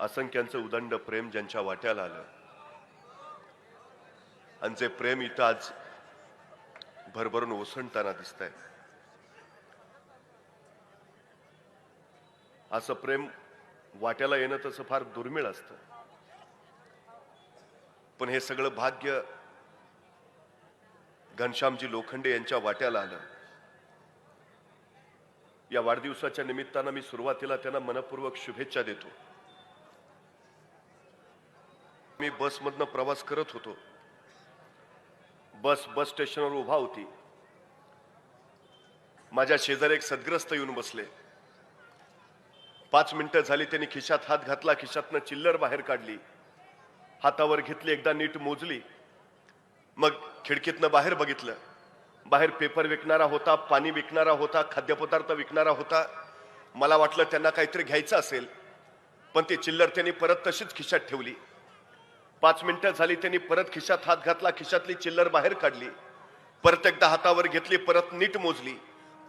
असंख्यांचं उदंड प्रेम ज्यांच्या वाट्याला आलं आणि जे प्रेम इथं आज भरभरून ओसंडताना दिसतंय, असं प्रेम वाट्याला येणं तसं फार दुर्मिळ असतं. पण हे सगळं भाग्य घनश्यामजी लोखंडे यांच्या वाट्याला आलं. या वाढदिवसाच्या निमित्तानं मी सुरुवातीला त्यांना मनपूर्वक शुभेच्छा देतो. मी बसमधनं प्रवास करत होतो. बस स्टेशनवर उभा होती. माझ्या शेजारी एक सद्ग्रस्त येऊन बसले. 5 मिनिटं झाली. त्यांनी खिशात हात घातला, खिशातनं चिल्लर बाहेर काढली, हातावर घेतली, एकदा नीट मोजली, मग खिडकीतनं बाहेर बघितलं. बाहेर पेपर विकणारा होता, पाणी विकणारा होता, खाद्यपदार्थ विकणारा होता. मला वाटलं त्यांना काहीतरी घ्यायचं असेल, पण ती चिल्लर त्यांनी परत तशीच खिशात ठेवली. 5 मिनिटं झाली. त्यांनी परत खिशात हात घातला, खिशातली चिल्लर बाहेर काढली, परत एकदा हातावर घेतली, परत नीट मोजली,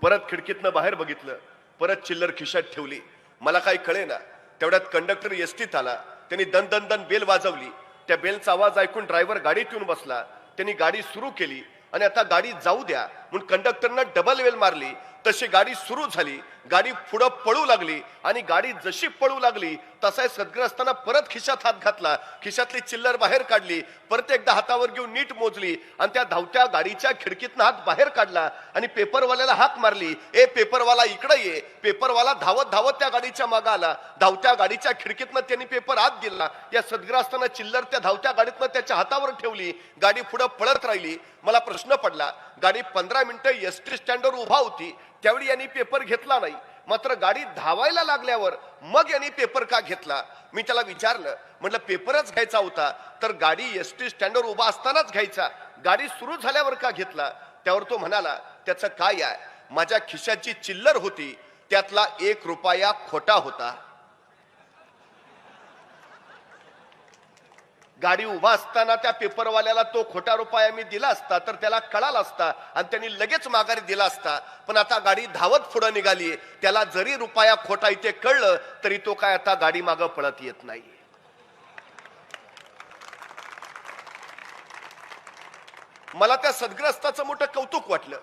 परत खिडकीतनं बाहेर बघितलं, परत चिल्लर खिशात ठेवली. मला काही कळेना. तेवढ्यात कंडक्टर एसटीत आला. त्यांनी दन दन दन बेल वाजवली. त्या बेलचा आवाज ऐकून ड्रायव्हर गाडीत येऊन बसला. त्यांनी गाडी सुरू केली आणि आता गाडी जाऊ द्या म्हणून कंडक्टरनं डबल बेल मारली. तशी गाडी सुरू झाली. गाडी पुढं पळू लागली आणि गाडी जशी पळू लागली तसा सद्ग्रस्तांना परत खिशात हात घातला, खिशातली चिल्लर बाहेर काढली, परत एकदा हातावर घेऊन नीट मोजली आणि त्या धावत्या गाडीच्या खिडकीतनं हात बाहेर काढला आणि पेपरवाल्याला हाक मारली, ए पेपरवाला इकडे ये. पेपरवाला धावत धावत त्या गाडीच्या मागे आला. धावत्या गाडीच्या खिडकीतनं त्यांनी पेपर आत दिला. या सद्ग्रस्तांना चिल्लर त्या धावत्या गाडीतनं त्याच्या हातावर ठेवली. गाडी पुढे पळत राहिली. मला प्रश्न पडला, गाडी 15 मिनिटं एसटी स्टँडवर उभा होती, त्यावेळी यांनी पेपर घेतला नाही, मात्र गाडी धावायला लागल्यावर मग यांनी पेपर का घेतला? मी त्याला विचारलं, म्हटलं पेपरच घ्यायचा होता तर गाडी एसटी स्टँडवर उभा असतानाच घ्यायचा, गाडी सुरू झाल्यावर का घेतला? त्यावर तो म्हणाला, त्याचं काय आहे, माझ्या खिशाची चिल्लर होती, त्यातला 1 रुपया खोटा होता. गाडी उभा असताना त्या पेपरवाल्याला तो खोटा रुपया मी दिला असता तर त्याला कळाला असता आणि त्यांनी लगेच माघारी दिला असता. पण आता गाडी धावत पुढे निघाली, त्याला जरी रुपया खोटा इथे कळलं तरी तो काय आता गाडी मागं पळत येत नाही. मला त्या सद्ग्रस्ताचं मोठं कौतुक वाटलं.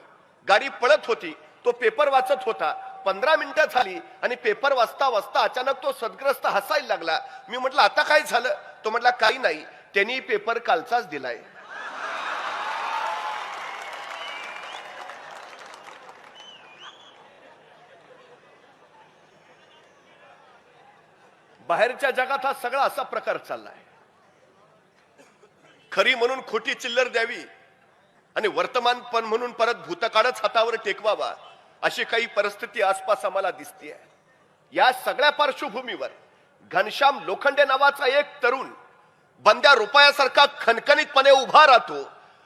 गाडी पळत होती, तो पेपर वाचत होता. 15 मिनिटं झाली आणि पेपर वाचता वाचता अचानक तो सद्ग्रस्त हसायला लागला. मी म्हटलं आता काय झालं? तो म्हटला काही नाही, त्यांनी पेपर कालचाच दिलाय. बाहेरच्या जगात हा सगळा असा प्रकार चाललाय. खरी म्हणून खोटी चिल्लर द्यावी आणि वर्तमानपण म्हणून परत भूतकाळच हातावर टेकवावा, अशी काही परिस्थिती आसपास आम्हाला दिसतेय. या सगळ्या पार्श्वभूमीवर घनश्याम लोखंडे नावाचा एक तरुण बंद्या रुपयासारखा खणखणीतपणे उभा राहतो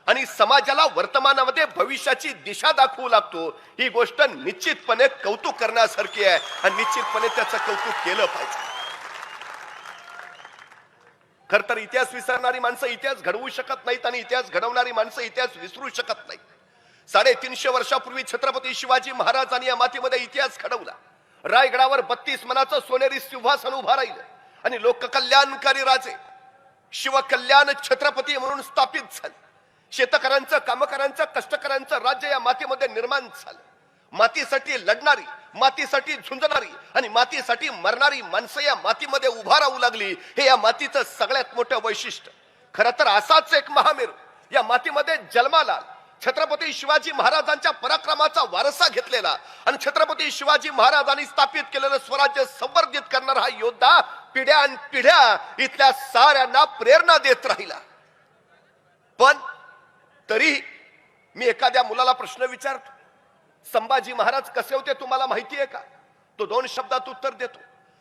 आणि समाजाला वर्तमानामध्ये भविष्याची दिशा दाखवू लागतो. ही गोष्ट निश्चितपणे कौतुक करण्यासारखी आहे आणि निश्चितपणे त्याचं कौतुक केलं पाहिजे. खर तर इतिहास विसरणारी माणसं इतिहास घडवू शकत नाहीत आणि इतिहास घडवणारी माणसं इतिहास विसरू शकत नाहीत. 350 वर्षापूर्वी छत्रपती शिवाजी महाराजांनी या मातीमध्ये इतिहास घडवला. रायगडावर 32 मनाचं सोनेरी सिंहासन उभा राहिलं आणि लोककल्याणकारी राजे शिवकल्याण छत्रपती म्हणून स्थापित झाले. शेतकऱ्यांचं, कामकऱ्यांचं, कष्टकऱ्यांचं राज्य या मातीमध्ये निर्माण झालं. मातीसाठी लढणारी, मातीसाठी झुंजणारी आणि मातीसाठी मरणारी माणसं या मातीमध्ये उभा राहू लागली. हे या मातीचं सगळ्यात मोठं वैशिष्ट्य. खरं तर असाच एक महामेरू या मातीमध्ये जन्माला छत्रपती शिवाजी महाराजांच्या पराक्रमाचा वारसा घेतलेला आणि छत्रपती शिवाजी महाराजांनी स्थापित केलेलं स्वराज्य संवर्धित करणारा हा योद्धा पिढ्यान पिढ्या इथल्या साऱ्यांना प्रेरणा देत राहिला. पण तरी मी एखाद्या मुलाला प्रश्न विचारतो, संभाजी महाराज कसे होते तुम्हाला माहिती आहे का? तो 2 शब्दात उत्तर देतो,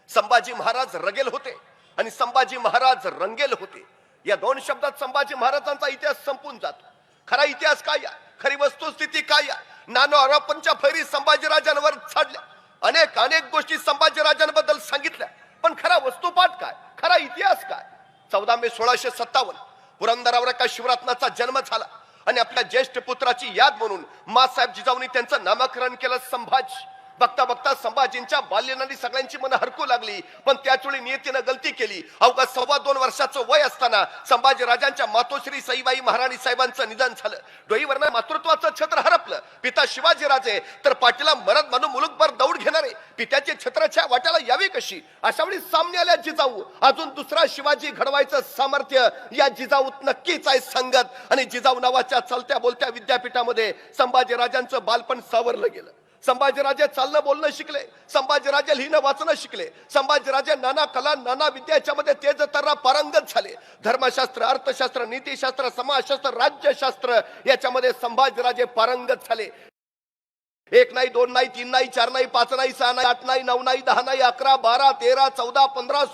संभाजी महाराज रगेल होते आणि संभाजी महाराज रंगेल होते. या 2 शब्दात संभाजी महाराजांचा इतिहास संपून जातो. खरा इतिहास काय आहे, खरी वस्तुस्थिती काय आहे? नानो आरोपांच्या फैरी संभाजीराजांवर छाडल्या, अनेक गोष्टी संभाजीराजांबद्दल सांगितल्या, पण खरा वस्तुपाठ काय, खरा इतिहास काय? 14 मे 1657 पुरंदरावर एका शिवरत्नाचा जन्म झाला आणि आपल्या ज्येष्ठ पुत्राची याद म्हणून मासाहेब जिजाऊंनी त्यांचं नामकरण केलं संभाजी. बघता बघता संभाजींच्या बाल्यनानी सगळ्यांची मन हरकू लागली. पण त्याचवेळी नियतीनं गलती केली. अवघा 2.25 वर्षाचं वय असताना संभाजी राजांच्या मातोश्री सईबाई महाराणी साहेबांचं निधन झालं. डोईवरनं मातृत्वाचं छत्र हरपलं. पिता शिवाजी राजे तर पाटीला मरद म्हणून मुलुकभर दौड घेणारे पित्याचे छत्राच्या वाट्याला यावी कशी, अशा वेळी सामने आल्या जिजाऊ. अजून दुसरा शिवाजी घडवायचं सामर्थ्य या जिजाऊत नक्कीच आहे संगत. आणि जिजाऊ नावाच्या चलत्या बोलत्या विद्यापीठामध्ये संभाजी राजांचं बालपण सावरलं गेलं. संभाजीराजे चालणं बोलणं शिकले. संभाजीराजे लिहिणं वाचणं शिकले. संभाजीराजे नाना कला नाना विद्या याच्यामध्ये तेज तर्रा पारंगत झाले. धर्मशास्त्र, अर्थशास्त्र, नीतिशास्त्र, समाजशास्त्र, राज्यशास्त्र याच्यामध्ये संभाजीराजे पारंगत झाले. 1 नाही, 2 नाही, 3 नाही, 4 नाही, 5 नाही, 6 नाही, 8 नाही, 9 नाही, 10 नाही, 11, 12, 13, 14, 15,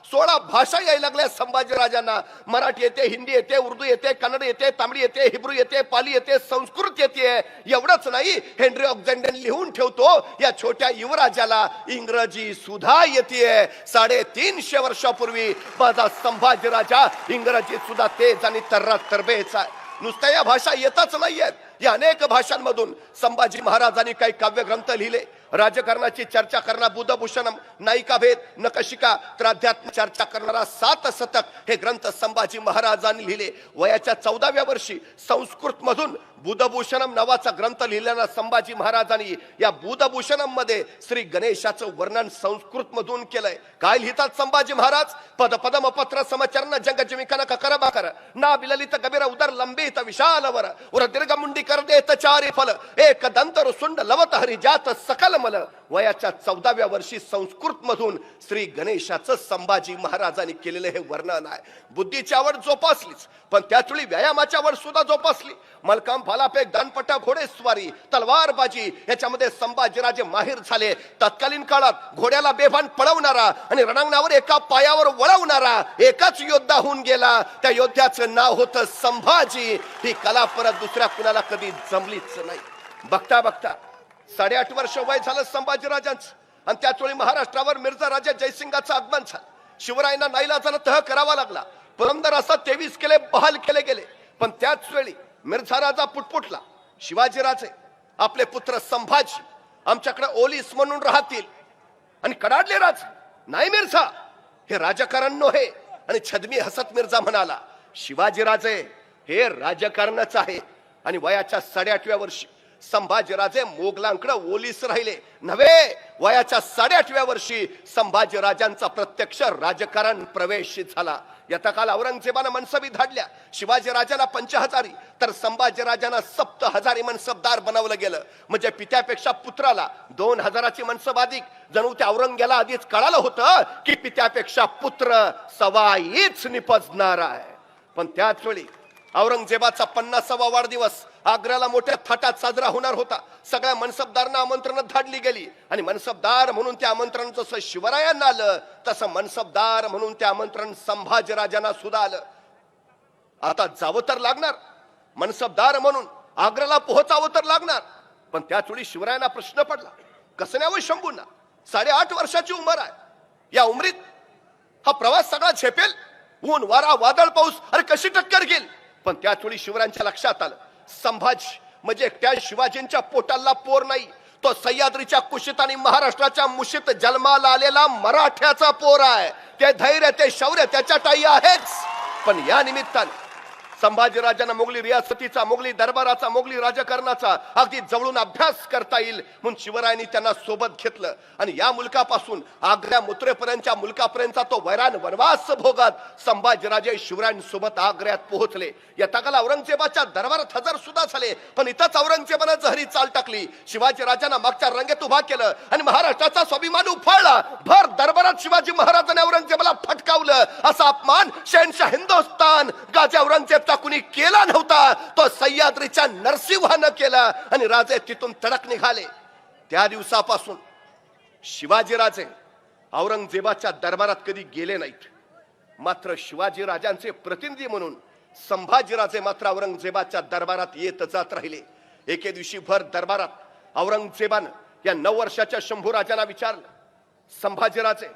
16 भाषा यायला लागल्या संभाजीराजांना. मराठी येते, हिंदी येते, उर्दू येते, कन्नड येते, तामिळ येते, हिब्रू येते, पाली येते, संस्कृत येते. एवढंच नाही, हेनरी ऑक्झेंडन लिहून ठेवतो या छोट्या युवराजाला इंग्रजी सुद्धा येते. 350 वर्षापूर्वी माझा संभाजीराजा इंग्रजीत सुद्धा तेज आणि तरबेज. नुसत्या या भाषा येतच नाहीयेत, या अनेक भाषांमधून संभाजी महाराजांनी काही काव्य ग्रंथ लिहिले. राजकारणाची चर्चा करणारा बुधभूषणम, नायिका भेद, नकशिका तर अध्यात्म चर्चा करणारा 7 शतक हे ग्रंथ संभाजी महाराजांनी लिहिले. वयाच्या 14व्या वर्षी संस्कृत मधून बुधभूषणम नावाचा ग्रंथ लिहिल्यानं संभाजी महाराजांनी या बुधभूषणम मध्ये श्री गणेशाचं वर्णन संस्कृत मधून केलंय. काय लिहितात संभाजी महाराज? पद पदम पत्र समचरण जंग जिमिकन ककर बाकर ना बिललित कबीर उदर लंबित विशालवर उर दीर्घ मुंडी कर देत चारी फल एक दंतर सुंड लवत हरी जात सकल मल. वयाच्या 14व्या वर्षी संस्कृत मधून श्री गणेशाचं संभाजी महाराजांनी केलेलं हे वर्णन आहे. बुद्धीची आवड जोपासलीच, पण त्याचवेळी व्यायामाची आवड सुद्धा जोपासली. मलकाम, भालाफेक, दानपट्टा, घोडेस्वारी, तलवारबाजी याच्यामध्ये संभाजीराजे माहिर झाले. तत्कालीन काळात घोड्याला बेभान पळवणारा आणि रणांगणावर एका पायावर वळवणारा एकाच योद्धा होऊन गेला. त्या योद्ध्याचं नाव होतं संभाजी. ही कला परत दुसऱ्या कुणाला कधी जमलीच नाही. बघता बघता 8.5 वर्ष वय झालं संभाजीराजांचं. आणि त्याचवेळी महाराष्ट्रावर मिर्झा राजा जयसिंगाचं आगमन झालं. शिवरायांना नाईलाजानं तह करावा लागला. पुरंदर असा 23 किल्ले बहाल केले गेले. पण त्याच वेळी मिर्झा राजा पुटपुटला. शिवाजीराजे आपले पुत्र संभाजी आमच्याकडे ओलीस म्हणून राहतील. आणि कडाडले राजे, नाही मिर्झा, हे राजकारण नव्हे. आणि छदमी हसत मिर्झा म्हणाला, शिवाजीराजे हे राजकारणच आहे. आणि वयाच्या 8.5व्या वर्षी संभाजीराजे मोगलांकडे ओलीस राहिले नव्हे. वयाच्या 8.5व्या वर्षी संभाजीराजांचा प्रत्यक्ष राजकारण प्रवेश झाला. यथाकाल औरंगजेबानं मनसबी धाडल्या. शिवाजीराजांना 5000 तर संभाजीराजांना 7000 मनसबदार बनवलं गेलं. म्हणजे पित्यापेक्षा पुत्राला 2000ची मनसब अधिक. जणू त्या औरंग्याला आधीच कळालं होतं की पित्यापेक्षा पुत्र सवाईच निपजणार आहे. पण त्याच वेळी औरंगजेबाचा 50वा वाढदिवस आग्र्याला मोठ्या थाटात साजरा होणार होता. सगळ्या मनसबदारांना आमंत्रण धाडली गेली. आणि मनसबदार म्हणून त्या आमंत्रण जसं शिवरायांना आलं तसं मनसबदार म्हणून त्या आमंत्रण संभाजीराजांना सुद्धा आलं. आता जावं तर लागणार, मनसबदार म्हणून आग्र्याला पोहोचावं तर लागणार. पण त्याचवेळी शिवरायांना प्रश्न पडला, कसं न्यावं शंभूंना? 8.5 वर्षाची उमर आहे. या उमरीत हा प्रवास सगळा झेपेल? ऊन वारा वादळ पाऊस अरे कशी टक्कर घेईल? पण त्याचवेळी शिवरायांच्या लक्षात आलं, संभाजी म्हणजे एकट्या शिवाजींच्या पोटाला पोर नाही, तो सह्याद्रीच्या कुशीत आणि महाराष्ट्राच्या मुशीत जन्माला आलेला मराठ्याचा पोर आहे. ते धैर्य ते शौर्य त्याच्या ठायी आहेच. पण या निमित्ताने संभाजीराजांना मोगली रियासतीचा, मोगली दरबाराचा, मोगली राजकारणाचा अगदी जवळून अभ्यास करता येईल म्हणून शिवरायांनी त्यांना सोबत घेतलं. आणि या मुलकापासून आग्र्या मुत्रेपर्यंतच्या मुलकापर्यंतचा तो वैराण वनवास भोगत संभाजीराजे शिवरायांसोबत आग्र्यात पोहोचले. यथाकाल औरंगजेबाच्या दरबारात हजर सुद्धा झाले. पण इथंच औरंगजेबानं जहरी चाल टाकली. शिवाजीराजांना मागच्या रंगेत उभा केलं आणि महाराष्ट्राचा स्वाभिमान उफाळला. भर दरबारात शिवाजी महाराजांनी औरंगजेबाला फटकावलं. असा अपमान शहनशाह हिंदुस्तान गाजी औरंगजेब कुणी केला नव्हता. तो सह्याद्रीच्या नरसिंहानं केला. आणि राजे तिथून तडक निघाले. त्या दिवसापासून शिवाजीराजे औरंगजेबाच्या दरबारात कधी गेले नाहीत. मात्र शिवाजीराजांचे प्रतिनिधी म्हणून संभाजीराजे मात्र औरंगजेबाच्या दरबारात येत जात राहिले. एके दिवशी भर दरबारात औरंगजेबानं या 9 वर्षाच्या शंभूराजांना विचारलं, संभाजीराजे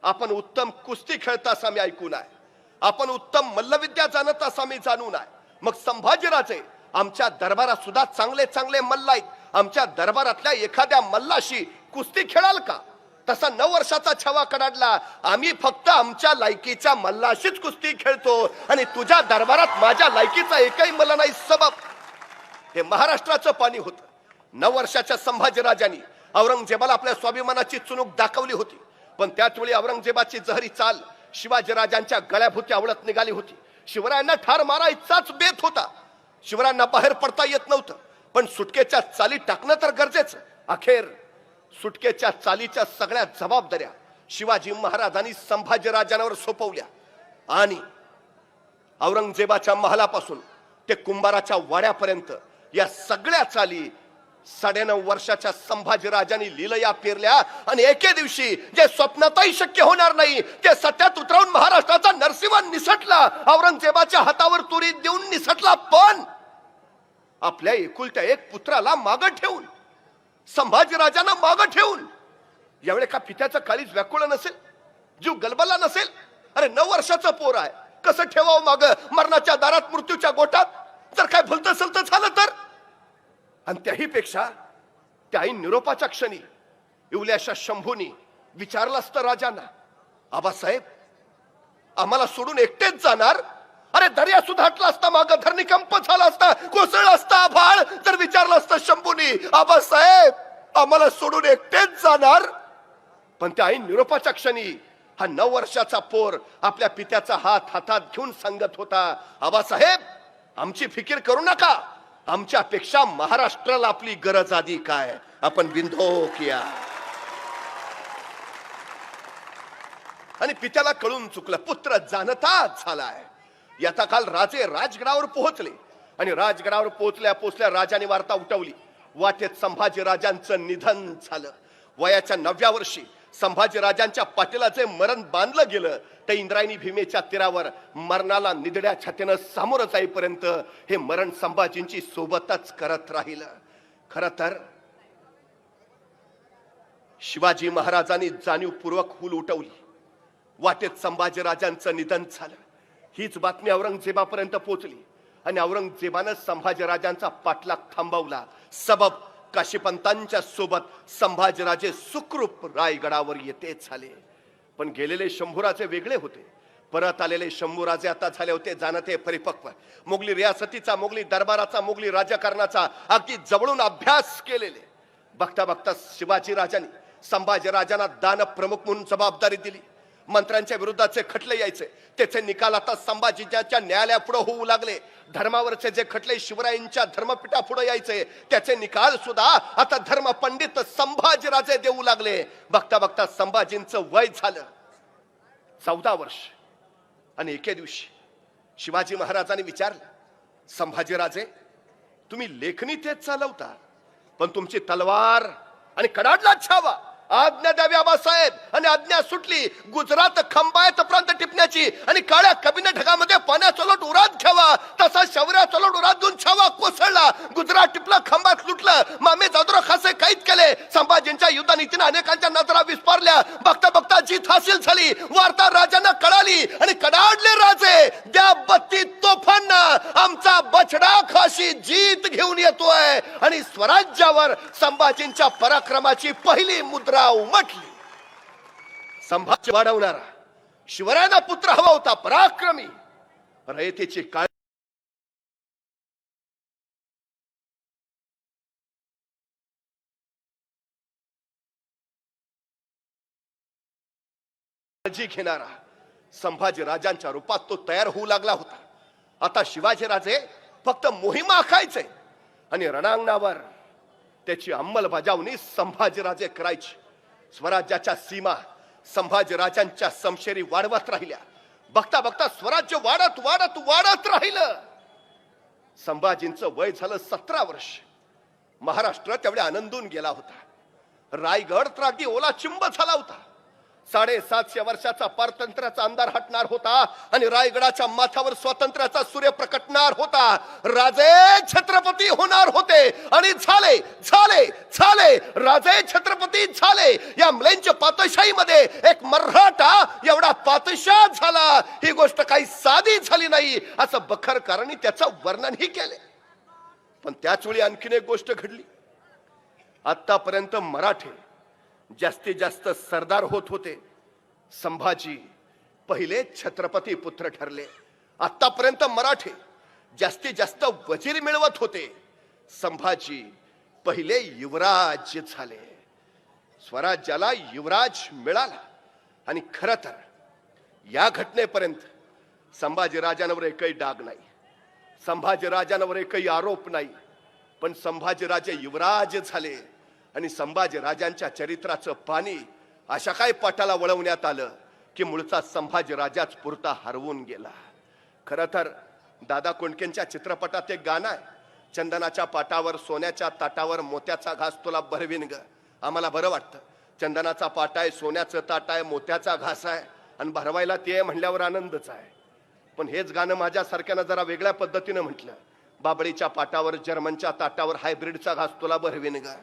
आपण उत्तम कुस्ती खेळता असं मी ऐकून आहे, आपण उत्तम मल्लविद्या जाणत असा मी जाणून आहे. मग संभाजीराजे आमच्या दरबारात सुद्धा चांगले चांगले मल्ल आहेत. आमच्या दरबारातल्या एखाद्या मल्लाशी कुस्ती खेळाल का? तसा 9 वर्षाचा छवा कडाडला. आम्ही फक्त आमच्या लायकीच्या मल्लाशीच कुस्ती खेळतो आणि तुझ्या दरबारात माझ्या लायकीचा एकही मल्ल नाही. सबब हे महाराष्ट्राचं पाणी होतं. 9 वर्षाच्या संभाजीराजांनी औरंगजेबाला आपल्या स्वाभिमानाची चुणूक दाखवली होती. पण त्याच वेळी औरंगजेबाची जहरी चाल शिवाजीराजांच्या गळ्याभोवती आवळत निघाली होती. शिवरायांना ठार मारायचाच बेत होता. शिवरायांना बाहेर पडता येत नव्हतं, पण सुटकेच्या चाली टाकणं तर गरजेचं. अखेर सुटकेच्या चालीच्या सगळ्या जबाबदाऱ्या शिवाजी महाराजांनी संभाजीराजांवर सोपवल्या आणि औरंगजेबाच्या महालापासून ते कुंभाराच्या वाड्यापर्यंत या सगळ्या चाली 9.5 वर्षाच्या संभाजीराजांनी लीलया पेरल्या आणि एके दिवशी जे स्वप्नातही शक्य होणार नाही ते सत्यात उतरवून महाराष्ट्राचा नरसिंह निसटला. औरंगजेबाच्या हातावर तुरी देऊन निसटला, पण आपल्या एकुलत्या एक पुत्राला मागं ठेवून, संभाजीराजांना मागं ठेवून. यावेळी का पित्याचं काळीज व्याकुळ नसेल, जीव गलबला नसेल? अरे 9 वर्षाचं पोर आहे, कसं ठेवावं माग मरणाच्या दारात, मृत्यूच्या गोटात? जर काय भलतं सलतं झालं तर? आणि त्याही पेक्षा त्याही निरोपाच्या क्षणी इवल्याशा शंभूनी विचारलं असतं राजांना, आबासाहेब आम्हाला सोडून एकटेच जाणार? अरे दर्या सुद्धा हटला असता, माग धरणीकंप झाला असता, कोसळला असता आभाळ. जर विचारलं असतं शंभूनी, आबासाहेब आम्हाला सोडून एकटेच जाणार? पण त्या आई निरोपाच्या क्षणी हा 9 वर्षाचा पोर आपल्या पित्याचा हात हातात घेऊन सांगत होता, आबासाहेब आमची फिकीर करू नका, आमच्यापेक्षा महाराष्ट्राला आपली गरज आधी काय, आपण बिंदोक या. आणि पित्याला कळून चुकलं, पुत्र जाणताच झालाय. याचा काल राजे राजगडावर पोहोचले आणि राजगडावर पोहोचल्या राजाने वार्ता उठवली, वाटेत संभाजीराजांचं निधन झालं. वयाच्या 9व्या वर्षी संभाजीराजांच्या पाठीला जे मरण बांधलं गेलं ते इंद्रायणी भीमेच्या तीरावर मरणाला निधड्या छातीनं सामोरं जाईपर्यंत हे मरण संभाजींची सोबतच करत राहिलं. खर तर शिवाजी महाराजांनी जाणीवपूर्वक हुल उठवली. वाटेत संभाजीराजांचं निधन झालं. हीच बातमी औरंगजेबापर्यंत पोहोचली आणि औरंगजेबानं संभाजीराजांचा पाठलाग थांबवला. सबब काशीपंतांच्या सोबत संभाजीराजे सुखरूप रायगडावर येते झाले. पण गेलेले शंभूराजे वेगळे होते, परत आलेले शंभूराजे आता झाले होते जाणते परिपक्व. मोगली रियासतीचा, मोगली दरबाराचा, मोगली राजकारणाचा अगदी जवळून अभ्यास केलेले. बघता बघता शिवाजी राजांनी संभाजीराजांना दान प्रमुख म्हणून जबाबदारी दिली. मंत्र्यांच्या विरुद्धाचे खटले यायचे, त्याचे निकाल आता संभाजीच्या न्यायालयापुढे होऊ लागले. धर्मावरचे जे खटले शिवरायांच्या धर्मपीठापुढे यायचे त्याचे निकाल सुद्धा आता धर्मपंडित संभाजीराजे देऊ लागले. बघता बघता संभाजींचं वय झालं 14 वर्ष आणि एके दिवशी शिवाजी महाराजांनी विचारलं, संभाजीराजे तुम्ही लेखणी तेच चालवता, पण तुमची तलवार आणि कडाडला छावा, आज्ञा द्यावी आबासाहेब. आणि आज्ञा सुटली. गुजरात खंबायत प्रांत टिपण्याची आणि काळ्या कबिने ढगामध्ये पाण्याचा लोट उरात घ्यावा, तसा शौर्याचा लोट उरात देऊन छावा कोसळला. गुजरात टिपलं, खंबात लुटलं, मामे जादुरा खासे कैद केले. संभाजींच्या युद्धनीतीने अनेकांच्या नजरा विस्पारल्या. बघता बघता जीत हासिल झाली. वार्ता राजांना कळाली आणि कडाडले राजे, द्या 32 तोफांना, आमचा बछडा खाशी जीत घेऊन येतोय. आणि स्वराज्यावर संभाजींच्या पराक्रमाची पहिली मुद्रा उमटली. संभाजी वाढवणारा शिवरायांना पुत्र हवा होता, पराक्रमी, रयतेची काळजी घेणारा संभाजी राजांच्या रूपात तो तयार होऊ लागला होता. आता शिवाजी राजे फक्त मोहिमा आखायचे आणि रणांगणावर त्याची अंमलबजावणी संभाजीराजे करायची. स्वराज्याच्या सीमा संभाजीराजांच्या समशेरी वाढवत राहिल्या. बघता बघता स्वराज्य वाढत वाढत वाढत राहिलं. संभाजींचं वय झालं 17 वर्ष. महाराष्ट्र तेवढे आनंदून गेला होता. रायगड तर अगदी ओला चिंब झाला होता. 750 वर्षाचा पारतंत्र्याचा अंधार हटणार होता आणि रायगडाच्या माथ्यावर स्वातंत्र्याचा सूर्य प्रकटणार होता. राजे छत्रपती होणार होते आणि झाले झाले झाले राजे छत्रपती झाले. या म्लेंच पातशाहीमध्ये एक मराठा एवढा पातशाह झाला, ही गोष्ट काही साधी झाली नाही असं बखरकरांनी त्याचं वर्णनही केले. पण त्याच वेळी आणखीन एक गोष्ट घडली. आतापर्यंत मराठे जास्तीत जास्त सरदार होत होते, संभाजी पहिले छत्रपती पुत्र ठरले. आतापर्यंत मराठे जास्तीत जास्त वजीर मिळवत होते, संभाजी पहिले युवराज झाले. स्वराज्याला युवराज मिळाला. आणि खरं तर या घटनेपर्यंत संभाजीराजांवर एकही डाग नाही, संभाजीराजांवर एकही आरोप नाही. पण संभाजीराजे युवराज झाले आणि संभाजीराजांच्या चरित्राचं पाणी अशा काय पाटाला वळवण्यात आलं की मूळचा संभाजीराजाच पुरता हरवून गेला. खरं तर दादा कोंडकेंच्या चित्रपटात एक गाणं आहे, चंदनाच्या पाटावर सोन्याच्या ताटावर मोत्याचा घास तुला भरवीन ग. आम्हाला बरं वाटतं, चंदनाचा पाट आहे, सोन्याचं ताट आहे, मोत्याचा घास आहे आणि भरवायला ते म्हणल्यावर आनंदच आहे. पण हेच गाणं माझ्यासारख्यानं जरा वेगळ्या पद्धतीनं म्हटलं, बाबळीच्या पाटावर जर्मनच्या ताटावर हायब्रिडचा घास तुला भरवीन ग.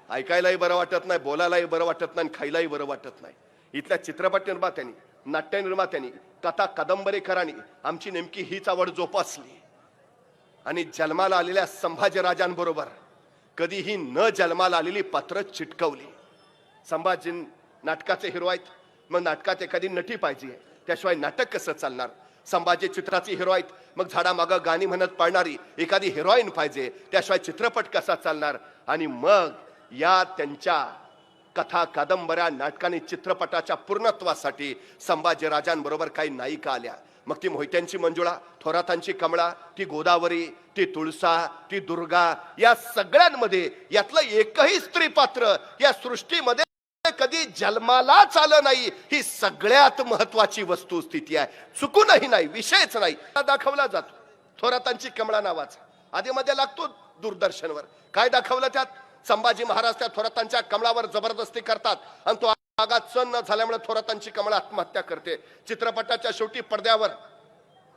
ऐकायलाही बरं वाटत नाही, बोलायलाही बरं वाटत नाही, खायलाही बरं वाटत नाही. इथल्या चित्रपट निर्मात्यांनी, नाट्य निर्मात्यांनी, कथा कादंबरीकरांनी आमची नेमकी हीच आवड जोपासली आणि जन्माला आलेल्या संभाजीराजांबरोबर कधीही न जन्माला आलेली पात्र चिटकवली. संभाजी नाटकाचे हिरो आहेत, मग नाटकात एखादी नटी पाहिजे, त्याशिवाय नाटक कसं चालणार. संभाजी चित्राचे हिरो आहेत, मग झाडामागं गाणी म्हणत पाळणारी एखादी हिरोईन पाहिजे, त्याशिवाय चित्रपट कसा चालणार. आणि मग या त्यांच्या कथा कादंबऱ्या नाटकाने चित्रपटाच्या पूर्णत्वासाठी संभाजीराजांबरोबर काही नायिका आल्या. मग ती मोहित्यांची मंजुळा, थोरातांची कमळा, ती गोदावरी, ती तुळसा, ती दुर्गा, या सगळ्यांमध्ये यातलं एकही स्त्री पात्र या सृष्टीमध्ये कधी जन्मालाच आलं नाही. ही सगळ्यात महत्वाची वस्तुस्थिती आहे, चुकूनही नाही, विषयच नाही. दाखवला जातो थोरातांची कमळा नावाचा, आधी मध्ये लागतो दूरदर्शनवर. काय दाखवलं त्यात? संभाजी महाराज त्या थोरातांच्या कमळावर जबरदस्ती करतात आणि तो आगात सण न झाल्यामुळे थोरातांची कमळा आत्महत्या करते. चित्रपटाच्या शेवटी पडद्यावर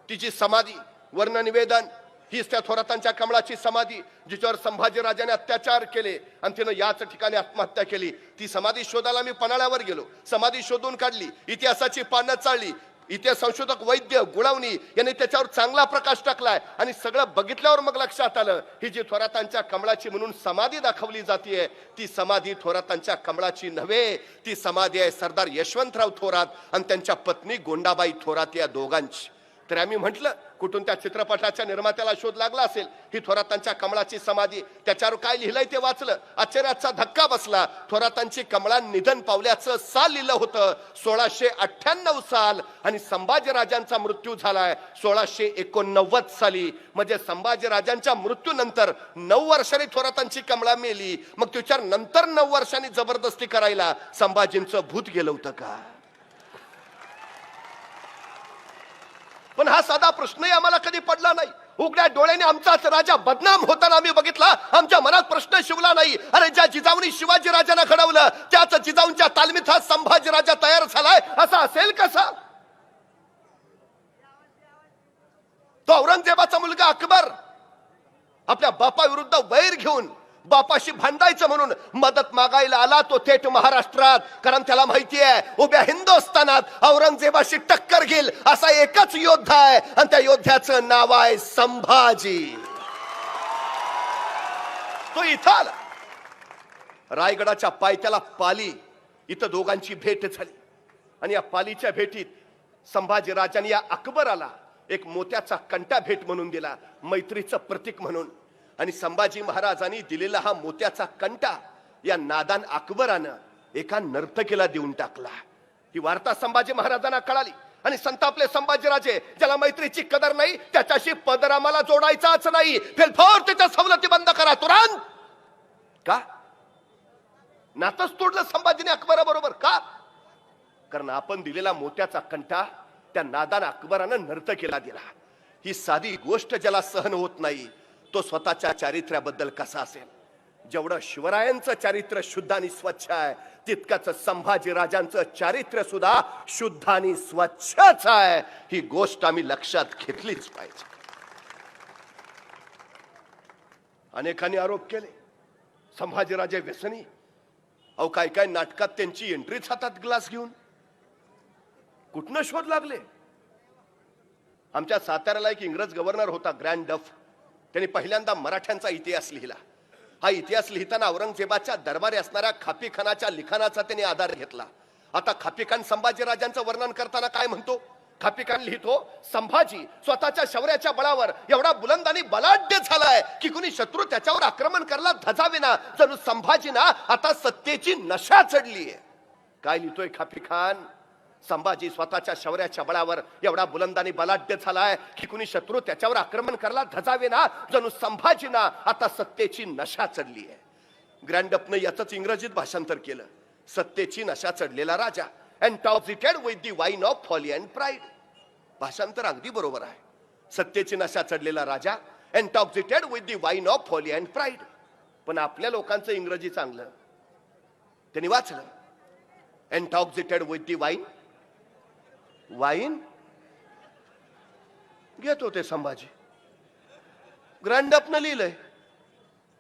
तिची समाधी, वर्णनिवेदन, हीच त्या थोरातांच्या कमळाची समाधी जिच्यावर संभाजीराजाने अत्याचार केले आणि तिनं याच ठिकाणी आत्महत्या केली. ती समाधी शोधायला मी पन्हाळ्यावर गेलो, समाधी शोधून काढली, इतिहासाची पानं चाळली. इतिहास संशोधक वैद्य गुळवणी यांनी त्याच्यावर चांगला प्रकाश टाकलाय आणि सगळं बघितल्यावर मग लक्षात आलं, ही जी थोरातांच्या कमळाची म्हणून समाधी दाखवली जाते ती समाधी थोरातांच्या कमळाची नव्हे, ती समाधी आहे सरदार यशवंतराव थोरात आणि त्यांच्या पत्नी गोंडाबाई थोरात या दोघांची. तर आम्ही म्हटलं कुठून त्या चित्रपटाच्या निर्मात्याला शोध लागला असेल, ही थोरातांच्या कमळाची समाधी, त्याच्यावर काय लिहिलंय ते वाचलं, आश्चर्याचा धक्का बसला. थोरातांची कमळा निधन पावल्याचं साल लिहिलं होतं 1698 साल आणि संभाजीराजांचा मृत्यू झालाय 1689 साली. म्हणजे संभाजीराजांच्या मृत्यूनंतर 9 वर्षांनी थोरातांची कमळा मेली. मग तिच्या नंतर 9 वर्षांनी जबरदस्ती करायला संभाजींचं भूत गेलं होतं का? पण हा साधा प्रश्नही आम्हाला कधी पडला नाही. उघड्या डोळ्याने आमचाच राजा बदनाम होताना आम्ही बघितला, आमच्या मनात प्रश्न शिवला नाही. अरे ज्या जिजाऊनी शिवाजी राजांना घडवलं त्याच जिजाऊंच्या तालमीत हा संभाजी राजा तयार झालाय, असा असेल कसा? तो औरंगजेबाचा मुलगा अकबर आपल्या बापाविरुद्ध वैर घेऊन बापाशी भांडायचं म्हणून मदत मागायला आला तो थेट महाराष्ट्रात. कारण त्याला माहिती आहे उभ्या हिंदुस्थानात औरंगजेबाशी टक्कर घेईल असा एकच योद्धा आहे आणि त्या योद्ध्याचं नाव आहे संभाजी. तो इथं आला, रायगडाच्या पायथ्याला पाली, इथं दोघांची भेट झाली आणि या पालीच्या भेटीत संभाजीराजांनी या अकबराला एक मोत्याचा कंटा भेट म्हणून दिला, मैत्रीचं प्रतीक म्हणून. आणि संभाजी महाराजांनी दिलेला हा मोत्याचा कंटा या नादान अकबरानं एका नर्तकीला देऊन टाकला. ही वार्ता संभाजी महाराजांना कळाली आणि संतापले संभाजीराजे, ज्याला मैत्रीची कदर नाही त्याच्याशी पदर आम्हाला जोडायचाच नाही, फेलफोर त्याच्या सवलती बंद करा तुरंत. का नातच तोडलं संभाजीने अकबराबरोबर? का? कारण आपण दिलेला मोत्याचा कंटा त्या नादान अकबरानं नर्तकीला दिला. ही साधी गोष्ट ज्याला सहन होत नाही तो स्वतःच्या चारित्र्याबद्दल कसा असेल? जेवढं शिवरायांचं चारित्र्य शुद्ध आणि स्वच्छ आहे तितकंच संभाजीराजांचं चारित्र्य सुद्धा शुद्ध आणि स्वच्छच आहे. ही गोष्ट आम्ही लक्षात घेतलीच पाहिजे. अनेकांनी आरोप केले संभाजीराजे व्यसनी. अहो काय काय नाटकात त्यांची एंट्रीच हातात ग्लास घेऊन. कुठनं शोध लागले? आमच्या साताऱ्याला एक इंग्रज गव्हर्नर होता ग्रँड डफ, त्यांनी पहिल्यांदा मराठ्यांचा इतिहास लिहिला. हा इतिहास लिहिताना औरंगजेबाच्या दरबारी असणाऱ्या खापीखानाच्या लिखाणाचा त्यांनी आधार घेतला. आता खापीखान संभाजीराजांचं वर्णन करताना काय म्हणतो? खापीखान लिहितो, संभाजी स्वतःच्या शौर्याच्या बळावर एवढा बुलंद आणि बलाढ्य झालाय की कुणी शत्रू त्याच्यावर आक्रमण करायला धजावेना. जणू संभाजीना आता सत्तेची नशा चढलीये. काय लिहितोय खापीखान? संभाजी स्वतःच्या शौर्याच्या बळावर एवढा बुलंद आणि बलाढ्य झालाय की कुणी शत्रू त्याच्यावर आक्रमण करायला धजावेना. जणू संभाजीना आता सत्तेची नशा चढली आहे. ग्रँडअपनं याचंच इंग्रजीत भाषांतर केलं. सत्तेची नशा चढलेला राजा, intoxicated with the wine of folly and pride. भाषांतर अगदी बरोबर आहे. सत्तेची नशा चढलेला राजा, intoxicated with the wine of folly and pride. पण आपल्या लोकांचं इंग्रजी चांगलं. त्यांनी वाचलं, intoxicated with the wine. Wine घेत होते संभाजी. ग्रँडअपनं लिहिलंय.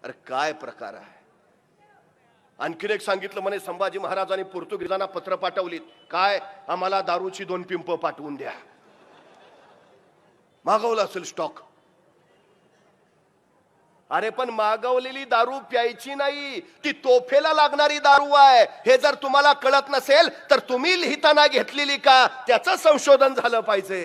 अरे काय प्रकार आहे. आणखीन एक सांगितलं म्हणे, संभाजी महाराजांनी पोर्तुगीजांना पत्र पाठवलीत, काय आम्हाला दारूची 2 पिंप पाठवून द्या. मागवलं असेल स्टॉक. अरे पण मागवलेली दारू प्यायची नाही, ती तोफेला लागणारी दारू आहे. हे जर तुम्हाला कळत नसेल तर तुम्ही लिहिताना घेतलेली का, त्याचं संशोधन झालं पाहिजे.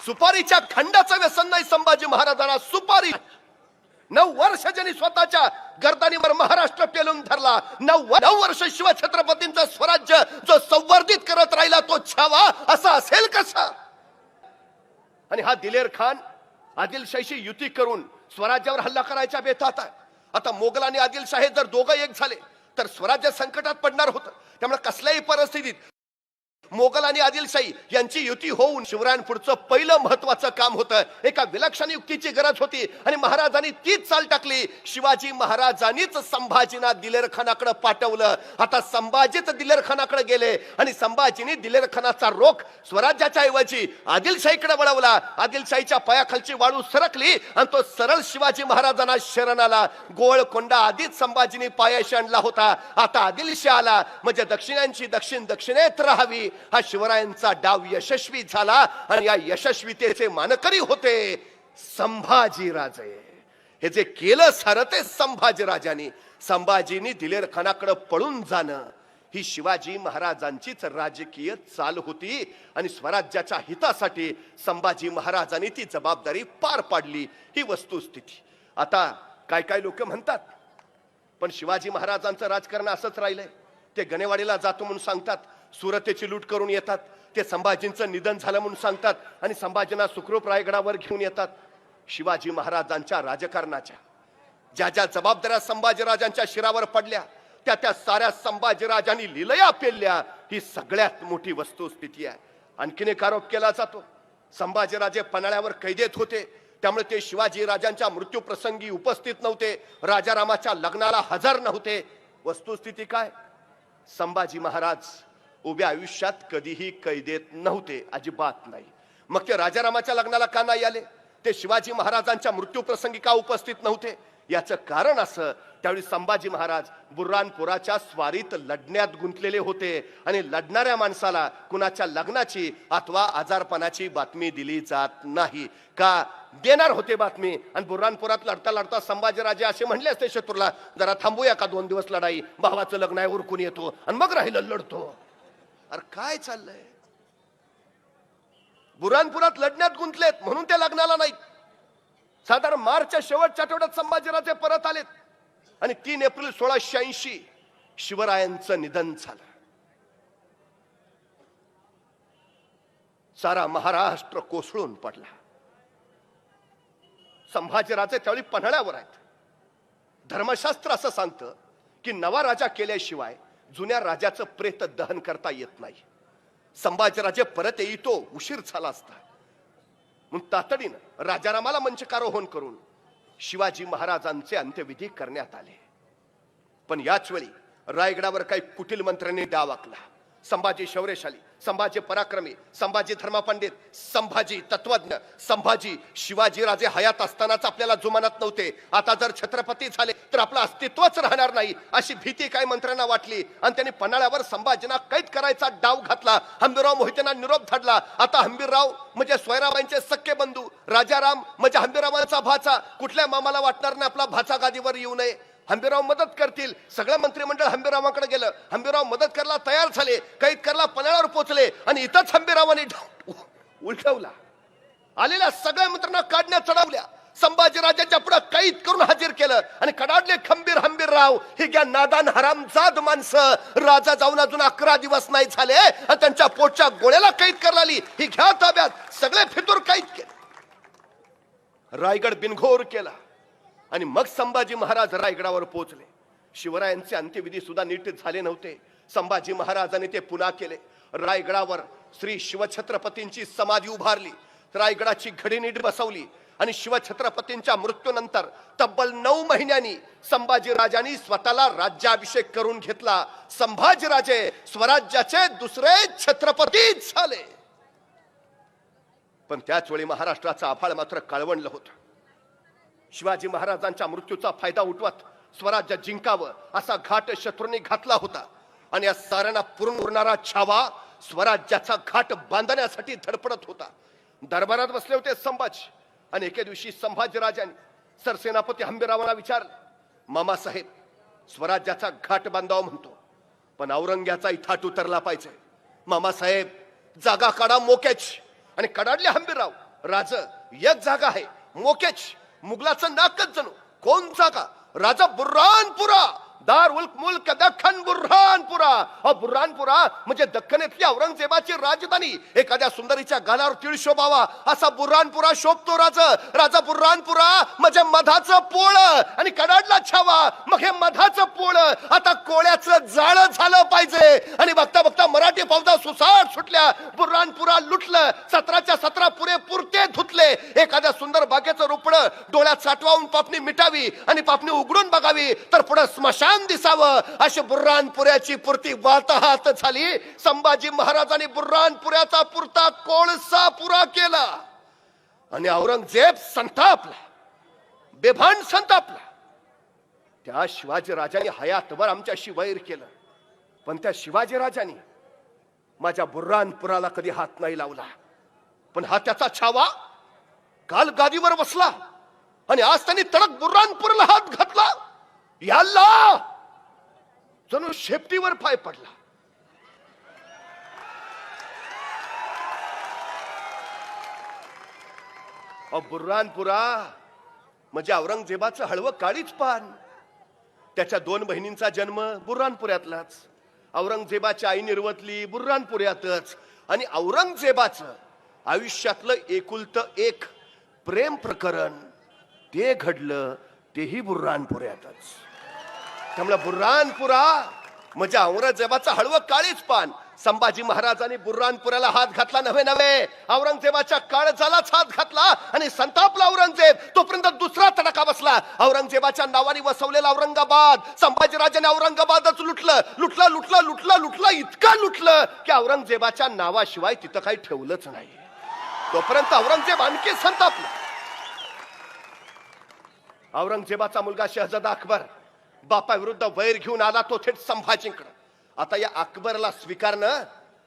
सुपारीच्या खंडाचं व्यसन नाही संभाजी महाराजांना. सुपारी 9 वर्ष ज्यांनी स्वतःच्या गर्दनीवर महाराष्ट्र पेलून धरला. 9 वर्ष शिवछत्रपतींचं स्वराज्य जो संवर्धित करत राहिला तो छावा असा असेल कसा? आणि हा दिलेर खान आदिलशाहीशी युती करून स्वराज्यावर हल्ला करायच्या बेतात आहे. आता मोगल आणि आदिलशाही जर दोघं एक झाले तर स्वराज्य संकटात पडणार होतं. त्यामुळे कसल्याही परिस्थितीत मोगल आणि आदिलशाही यांची युती होऊन शिवरायांपुढचं पहिलं महत्वाचं काम होतं. एका विलक्षण युक्तीची गरज होती आणि महाराजांनी तीच चाल टाकली. शिवाजी महाराजांनीच संभाजींना दिलेर खानाकडे पाठवलं. आता संभाजीच दिलेर खानाकडे गेले आणि संभाजींनी दिलेर खानाचा रोख स्वराज्याच्या ऐवजी आदिलशाहीकडे वळवला. आदिलशाहीच्या पायाखालची वाळू सरकली आणि तो सरळ शिवाजी महाराजांना शरण आला. गोळकोंडा आधीच संभाजींनी पायाशी आणला होता. आता आदिलशाह आला म्हणजे दक्षिणांची दक्षिणेत राहावी हा शिवरायांचा डाव यशस्वी झाला. आणि या यशस्वीतेचे मानकरी होते संभाजीराजे. हे जे केलं सारं ते संभाजीराजांनी. संभाजींनी दिलेर खानाकडे पळून जाणं ही शिवाजी महाराजांचीच राजकीय चाल होती आणि स्वराज्याच्या हितासाठी संभाजी महाराजांनी ती जबाबदारी पार पाडली. ही वस्तुस्थिती. आता काय काय लोक म्हणतात पण शिवाजी महाराजांचं राजकारण असंच राहिलंय. ते गणेवाडीला जातो म्हणून सांगतात, सुरतेची लूट करून येतात. ते संभाजींचं निधन झालं म्हणून सांगतात आणि संभाजींना सुखरूप रायगडावर घेऊन येतात. शिवाजी महाराजांच्या राजकारणाच्या ज्या ज्या जबाबदाऱ्या संभाजीराजांच्या शिरावर पडल्या त्या साऱ्या संभाजीराजांनी लीलया पेलल्या. ही सगळ्यात मोठी वस्तुस्थिती आहे. आणखीन एक आरोप केला जातो, संभाजीराजे पन्हाळ्यावर कैदेत होते त्यामुळे ते शिवाजी राजांच्या मृत्यू प्रसंगी उपस्थित नव्हते. राजारामाच्या लग्नाला हजर नव्हते. वस्तुस्थिती काय? संभाजी महाराज उभ्या आयुष्यात कधीही कैदेत नव्हते, अजिबात नाही. मग ते राजारामाच्या लग्नाला का नाही आले? ते शिवाजी महाराजांच्या मृत्यू प्रसंगी का उपस्थित नव्हते? याचं कारण असं, त्यावेळी संभाजी महाराज बुर्हानपुराच्या स्वारीत लढण्यात गुंतलेले होते आणि लढणाऱ्या माणसाला कुणाच्या लग्नाची अथवा आजारपणाची बातमी दिली जात नाही. का देणार होते बातमी? आणि बुर्हानपुरात लढता लढता संभाजीराजे असे म्हणले असते शत्रूला, जरा थांबूया का 2 दिवस लढाई, भावाचं लग्न आहे उरकून येतो आणि मग राहिलं लढतो. अरे काय चाललंय? बुर्हानपुरात लढण्यात गुंतलेत म्हणून त्या लग्नाला नाही. साधारण मार्चच्या शेवटच्या आठवड्यात संभाजीराजे परत आलेत आणि 3 एप्रिल 1680 शिवरायांचं निधन झालं. सारा महाराष्ट्र कोसळून पडला. संभाजीराजे त्यावेळी पन्हाळ्यावर आहेत. धर्मशास्त्र असं सांगतं की नवा राजा केल्याशिवाय जुन्या राजाचं प्रेत दहन करता येत नाही. संभाजीराजे परत येतो उशीर झाला असता म्हणून तातडीनं राजारामाला मंचकारोहण करून शिवाजी महाराजांचे अंत्यविधी करण्यात आले. पण याच वेळी रायगडावर काही कुटील मंत्र्यांनी डाव आखला. संभाजी शौर्यशाली, संभाजी पराक्रमी, संभाजी धर्मपंडित, संभाजी तत्वज्ञ, संभाजी शिवाजीराजे हयात असतानाच आपल्याला जुमानत नव्हते. आता जर छत्रपती झाले तर आपलं अस्तित्वच राहणार नाही अशी भीती काही मंत्र्यांना वाटली आणि त्यांनी पन्हाळ्यावर संभाजींना कैद करायचा डाव घातला. हंबीरराव मोहितेंना निरोप धाडला. आता हंबीरराव म्हणजे सोयराबाईंचे सख्खे बंधू, राजाराम म्हणजे हंबीररावांचा भाचा. कुठल्या मामाला वाटणार नाही आपला भाचा गादीवर येऊ नये. हंबीरराव मदत करतील. सगळं मंत्रिमंडळ हंबीररावांकडे गेलं. हंबीरराव मदत करायला तयार झाले. कैद करायला पन्हाळ्यावर पोहोचले आणि इथंच हंबीररावांनी उलटवला. आलेल्या सगळ्या मंत्र्यांना काढण्या चढवल्या. संभाजीराजांच्या पुढे कैद करून हाजीर केलं आणि कडाडले खंबीर हंबीरराव. ही घ्या नादान हरामजाद माणसं. राजा जाऊन अजून 11 दिवस नाही झाले आणि त्यांच्या पोटच्या गोळ्याला कैद करायला आली. ही घ्या ताब्यात. सगळे फितूर कैद केले. रायगड बिनघोर केला आणि मग संभाजी महाराज रायगडावर पोहोचले. शिवरायांचे अंत्यविधी सुद्धा नीट झाले नव्हते. संभाजी महाराजांनी ते पुन्हा केले. रायगडावर श्री शिवछत्रपतींची समाधी उभारली. रायगडाची घडी नीट बसवली आणि शिवछत्रपतींच्या मृत्यूनंतर तब्बल 9 महिन्यांनी संभाजी राजांनी स्वतःला राज्याभिषेक करून घेतला. संभाजीराजे स्वराज्याचे दुसरे छत्रपती झाले. पण त्याच वेळी महाराष्ट्राचा आभाळ मात्र काळवंडलं होतं. शिवाजी महाराजांच्या मृत्यूचा फायदा उठवत स्वराज्य जिंकावं असा घाट शत्रूंनी घातला होता आणि या साऱ्यांना पुरून उरणारा छावा स्वराज्याचा घाट बांधण्यासाठी धडपडत होता. दरबारात बसले होते संभाजी आणि एके दिवशी संभाजीराजांनी सरसेनापती हंबीररावांना विचारलं, मामासाहेब स्वराज्याचा घाट बांधावा म्हणतो पण औरंग्याचा थाट उतरला पाहिजे. मामासाहेब जागा काढा मोक्याची. आणि कडाडले हंबीरराव, राज एक जागा आहे मोक्याची. मुघलाचं नाकच जणू. कोण जागा? राजा बुर्हानपुरा. दार उल मुल्क दख्खन बुर्हानपुरा. बुर्हानपुरा म्हणजे दख्खनेतली औरंगजेबाची राजधानी. एखाद्या सुंदरीच्या गालावर तीळ शोभावा असा बुर्हानपुरा शोभतो राजा बुर्हानपुरा म्हणजे मधाचं पोळ आणि कडाडला छावा मग हे मधाचं पोळ आता कोळ्याचं जाळं झालं पाहिजे. आणि बघता बघता मराठी फौजा सुसाट सुटल्या. बुर्हानपुरा लुटलं. 17च्या 17 पुरते धुतले. एखाद्या सुंदर बागेचं रुपडं डोळ्यात साठवावून पापणी मिटावी आणि पापणी उघडून बघावी तर पुढे स्मशान दिसावं अशी बुर्हानपुऱ्याची पूर्ती वाताहत झाली. संभाजी महाराजांनी बुर्हानपुऱ्याचा पुरता कोळसा पुरा केला आणि औरंगजेब संतापला, बेभान संतापला. त्या शिवाजी राजांनी हयातभर आमच्याशी वैर केलं पण त्या शिवाजी राजांनी माझ्या बुर्हानपुराला कधी हात नाही लावला. पण हा त्याचा छावा काल गादीवर बसला आणि आज त्यांनी तडक बुर्हानपूरला हात घातला. याल्ला जणू शेपटीवर पाय पडला. बुर्हानपुरा म्हणजे औरंगजेबाचं हळवं काळीच पान. त्याच्या 2 बहिणींचा जन्म बुर्हानपुऱ्यातलाच. औरंगजेबाची आई निर्वतली बुर्हानपुऱ्यातच आणि औरंगजेबाचं आयुष्यातलं एकुलतं एक प्रेम प्रकरण ते घडलं तेही बुर्हानपुऱ्यातच. त्यामुळे बुर्हानपुरा म्हणजे औरंगजेबाचं हळवं काळीच पान. संभाजी महाराजांनी बुर्हानपुऱ्याला हात घातला नव्हे औरंगजेबाच्या काळजालाच हात घातला आणि संतापला औरंगजेब. तोपर्यंत दुसरा तडका बसला. औरंगजेबाच्या नावाने वसवलेला औरंगाबाद संभाजीराजाने औरंगाबादच लुटलं इतकं लुटलं की औरंगजेबाच्या नावाशिवाय तिथं काही ठेवलंच नाही. तोपर्यंत औरंगजेब आणखी संतापला. औरंगजेबाचा मुलगा शहजादा अकबर बापा विरुद्ध वैर घेऊन आला तो थेट संभाजींकडे. आता या अकबरला स्वीकारणं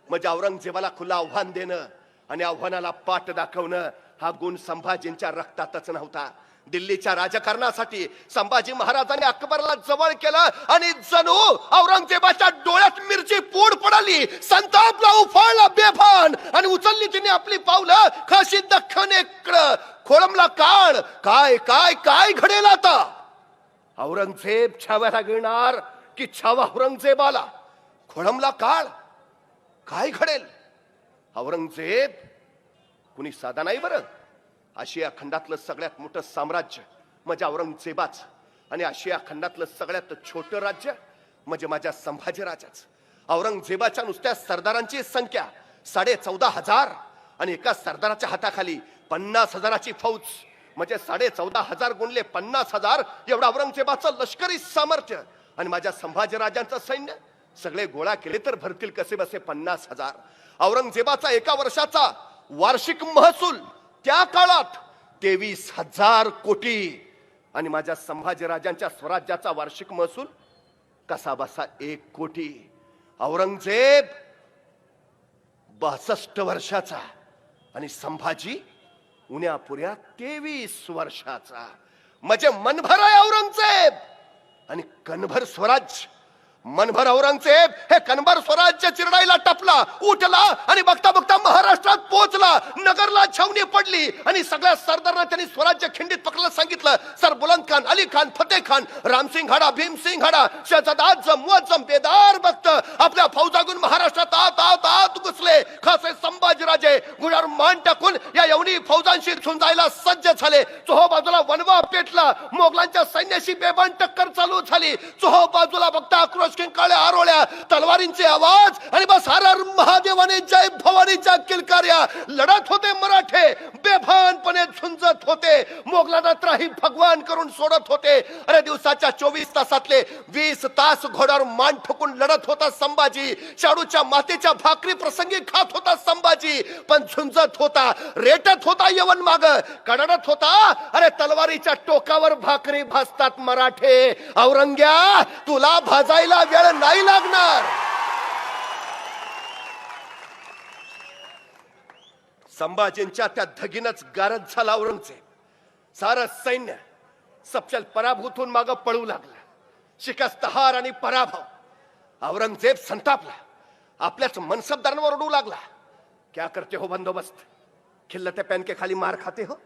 म्हणजे औरंगजेबाला खुलं आव्हान देणं आणि आव्हानाला पाठ दाखवणं हा गुण संभाजींच्या रक्तातच नव्हता. दिल्लीच्या राजकारणासाठी संभाजी महाराजांनी अकबरला जवळ केलं आणि जणू औरंगजेबाच्या डोळ्यात मिरची पूड पडाली. संतापला, उफाळला बेभान आणि उचलली तिने आपली पावलं खाशी दख्खनेकडं. खोळंबला काळ. काय काय काय घडेल आता? औरंगजेब छाव्याला गिळणार की छावा औरंगजेबाला? खोळंबला काळ. काय घडेल? औरंगजेब कुणी साधा नाही बरं. आशिया खंडातलं सगळ्यात मोठं साम्राज्य म्हणजे औरंगजेबाच आणि आशिया खंडातलं सगळ्यात छोटं राज्य म्हणजे माझ्या संभाजी राजाच. औरंगजेबाच्या नुसत्या सरदारांची संख्या 14,500 आणि एका सरदाराच्या हाताखाली 50,000ची फौज म्हणजे 14,500 गुणले 50,000 एवढं औरंगजेबाचं लष्करी सामर्थ्य. आणि माझ्या संभाजी राजांचं सैन्य सगळे गोळा केले तर भरतील कसे बसे 50,000. औरंगजेबाचा एका वर्षाचा वार्षिक महसूल त्या काळात 23,000 कोटी आणि माझ्या संभाजीराजांच्या स्वराज्याचा वार्षिक महसूल कसा बसा 1 कोटी. औरंगजेब 62 वर्षाचा आणि संभाजी उन्यापुऱ्या 23 वर्षाचा. म्हणजे मनभर आहे औरंगजेब आणि कणभर स्वराज्य. मनभर औरंगजेब हे कणभर स्वराज्य चिरडायला टपला, उठला आणि बघता बघता महाराष्ट्रात पोहोचला. नगरला छावणी पडली आणि सगळ्या सरदारांना त्यांनी स्वराज्य खिंडीत पकडायला सांगितलं. सर बुलंद खान, अली खान, फतेह खान, रामसिंग हाडा, भीमसिंग हाडा, शहजादा आझम, मुअज्जम, बेदार बख्त आपल्या फौजा घेऊन महाराष्ट्रात आत आत आत घुसले. खासे संभाजीराजे गुढावर मान टाकून या यवनी फौजांशी झुंजायला सज्ज झाले. चोहो बाजूला वनवा पेटला, मोगलांच्या सैन्याशी बेबान टक्कर चालू झाली. चोहो बाजूला बघता आक्रोश किंकाळ्या आरोळ्या, तलवारींचे आवाज आणि बस हर हर महादेवाने जय भवानीच्या किलकार्या. लढत होते मराठे, बेभानपणे झुंजत होते. मोगलांना त्राही भगवान करून सोडत होते. अरे दिवसाच्या 24 तासातले 20 तास घोड्यावर मान ठोकून लढत होता संभाजी. शाडूच्या मातेच्या भाकरी प्रसंगी खात होता संभाजी, पण झुंजत होता, रेटत होता यवन माग, कडडत होता. अरे तलवारीच्या टोकावर भाकरी भाजतात मराठे. औरंग्या तुला भाजायला वेळ नाही लागणार. संभाजींच्या त्या धगीनच गारद झाला औरंगजेब. सारं सैन्य सपशेल पराभूत होऊन माग पळू लागला. शिकस्त, हार आणि पराभव. औरंगजेब संतापला, आपल्याच मनसबदारांवर ओरडू लागला. क्या करते हो बंदोबस्त, खिल्लते पहन के खाली मार खाते हो.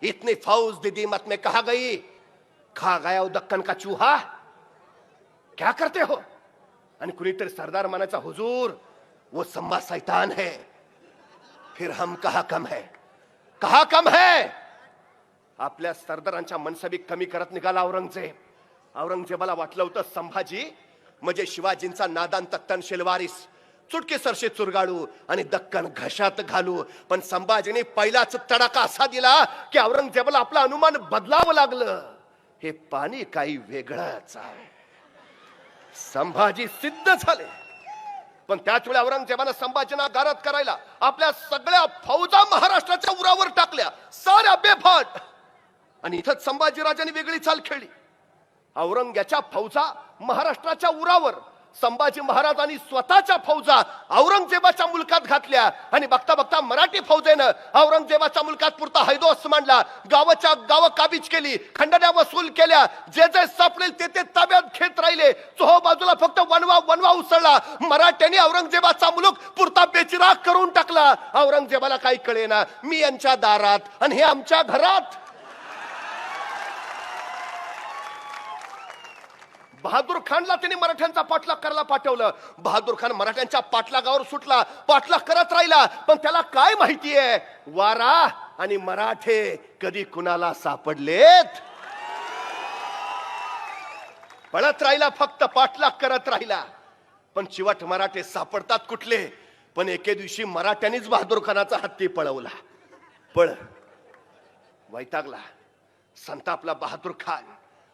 इतनी फौज दीदी मत में कहा गई, खा गया दक्कन का चूहा. क्या करते हो. आणि कुणीतरी सरदार मानाचा, हुजूर वो संभा शैतान है. फिर हम कहा कम है, कहा कम है. आपल्या सरदारांच्या मनसबी कमी करत निघाला औरंगजेब. औरंगजेबाला वाटलं होतं संभाजी म्हणजे शिवाजींचा नादान तख्तन शेलवारीस, चुटकी सरशी चुरगाळू आणि दक्कन घशात घालू. पण संभाजीने पहिलाच तडाखा असा दिला की औरंगजेबाला आपलं अनुमान बदलावं लागलं. हे पाणी काही वेगळंच आहे. संभाजी सिद्ध झाले. पण त्याच वेळी औरंगजेबानं संभाजींना गारद करायला आपल्या सगळ्या फौजा महाराष्ट्राच्या उरावर टाकल्या, साऱ्या बेफाट. आणि इथंच संभाजीराजांनी वेगळी चाल खेळली. औरंग्याच्या फौजा महाराष्ट्राच्या उरावर, संभाजी महाराजांनी स्वतःच्या फौजा औरंगजेबाच्या मुलकात घातल्या. आणि बघता बघता मराठी फौजेनं औरंगजेबाच्या मुलकात पुरता हैदोस मांडला. गावाच्या गाव काबीज केली, खंडण्या वसूल केल्या. जे जे सापडेल ते ते ताब्यात घेत राहिले. चोहो बाजूला फक्त वनवा वनवा उसळला. मराठ्यांनी औरंगजेबाचा मुलूक पुरता बेचिराग करून टाकला. औरंगजेबाला काही कळेना, मी यांच्या दारात आणि हे आमच्या घरात. बहादूर खानला त्यांनी मराठ्यांचा पाठलाग करायला पाठवलं. बहादूर खान मराठ्यांच्या पाठलागावर सुटला, पाठलाग करत राहिला. पण त्याला काय माहितीये, वारा आणि मराठे कधी कुणाला सापडलेत. पळत राहिला, फक्त पाठलाग करत राहिला. पण चिवट मराठे सापडतात कुठले. पण एके दिवशी मराठ्यांनीच बहादूर खानाचा हत्ती पळवला. पळ वैतागला, संतापला बहादूर खान.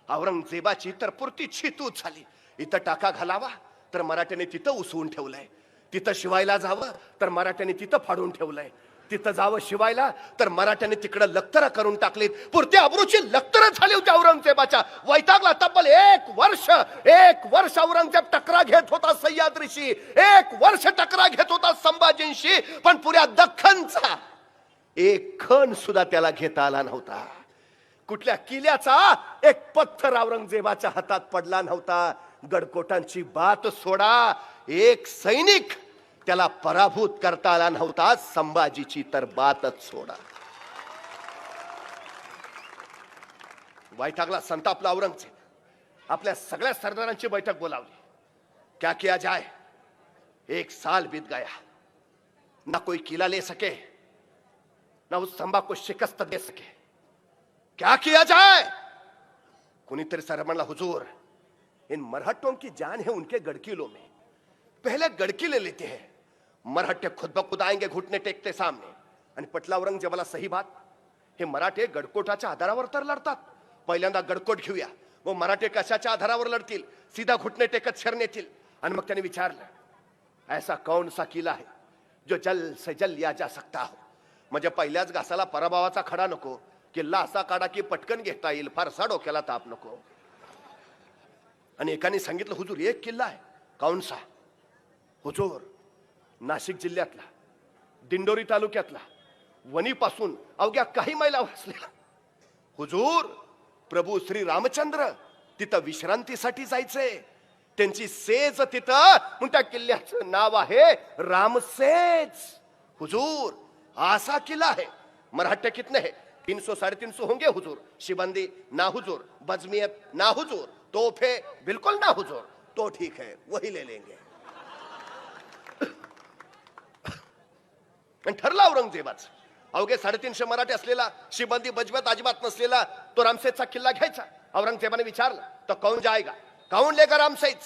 औरंगजेबाची तर पुरती छितूच झाली. इथं टाका घालावा तर मराठ्याने तिथं उसवून ठेवलंय, तिथं शिवायला जावं तर मराठ्याने तिथं फाडून ठेवलंय, तिथं जावं शिवायला तर मराठ्याने तिकडं लक्तर करून टाकलीत. पुरती अब्रूची लक्तर झाली होती औरंगजेबाच्या. वैतागला. तब्बल 1 वर्ष औरंगजेब टकरा घेत होता सह्याद्रीशी, 1 वर्ष टकरा घेत होता संभाजींशी. पण पुऱ्या दख्खनचा एक खण सुद्धा त्याला घेता आला नव्हता. कुठल्या किल्ल्याचा एक पत्थर औरंगजेबाच्या हातात पडला नव्हता. गडकोटांची बात सोडा, एक सैनिक त्याला पराभूत करता आला नव्हता. संभाजीची तर बातच सोडा. वैतागला, संतापला औरंगजेब. आपल्या सगळ्या सरदारांची बैठक बोलावली. क्या किया जाए, 1 साल बीत गया, ना कोई किला ले सके, ना उस संभा को शिकस्त दे सके. क्या किया जाए. कुनीतरी सर म्हणला, हुजूर इन मरहट्टों की जान है उनके गड़किलों में, पहले गड़किले लेते हैं. मराठे खुद ब खुद आएंगे घुटने टेकते सामने. आणि पटला औरंगजेबाला सही बात. हे मराठे गडकोटाच्या आधारावर तर लढतात, पहिल्यांदा गडकोट घेऊया, व मराठे कशाच्या आधारावर लढतील सीधा घुटने टेकत शरण येतील. आणि मग त्याने विचारलं, ऐसा कौन सा किला है जो जल से जल लिया जा सकता हो. म्हणजे पहिल्याच घासाला पराभवाचा खडा नको, किल्ला असा काढा की पटकन घेता येईल, फारसा डोक्याला ताप नको. आणि एकाने सांगितलं, हुजूर एक किल्ला आहे. कौन सा? हुजूर नाशिक जिल्ह्यातला, दिंडोरी तालुक्यातला, वणीपासून अवघ्या काही मैला वसलेला. हुजूर प्रभू श्री रामचंद्र तिथं विश्रांतीसाठी जायचंय, त्यांची सेज तिथं, म्हणून त्या किल्ल्याचं नाव आहे रामसेज. हुजूर असा किल्ला है. मराठे कितने हैं? 300 350 होंगे हुजूर. शिबंदी ना हुजूर, बजमियत ना हुजूर, तोहफे बिल्कुल ना हुजूर. तो ठीक है, वही ले लेंगे. ठरला औरंगजेबाच. अवघे 350 मराठे असलेला, शिबंदी बजमियत अजिबात नसलेला तो रामसेजचा किल्ला घ्यायचा. औरंगजेबाने विचारलं, तो कौन जाएगा? कौन लेगा रामसेज?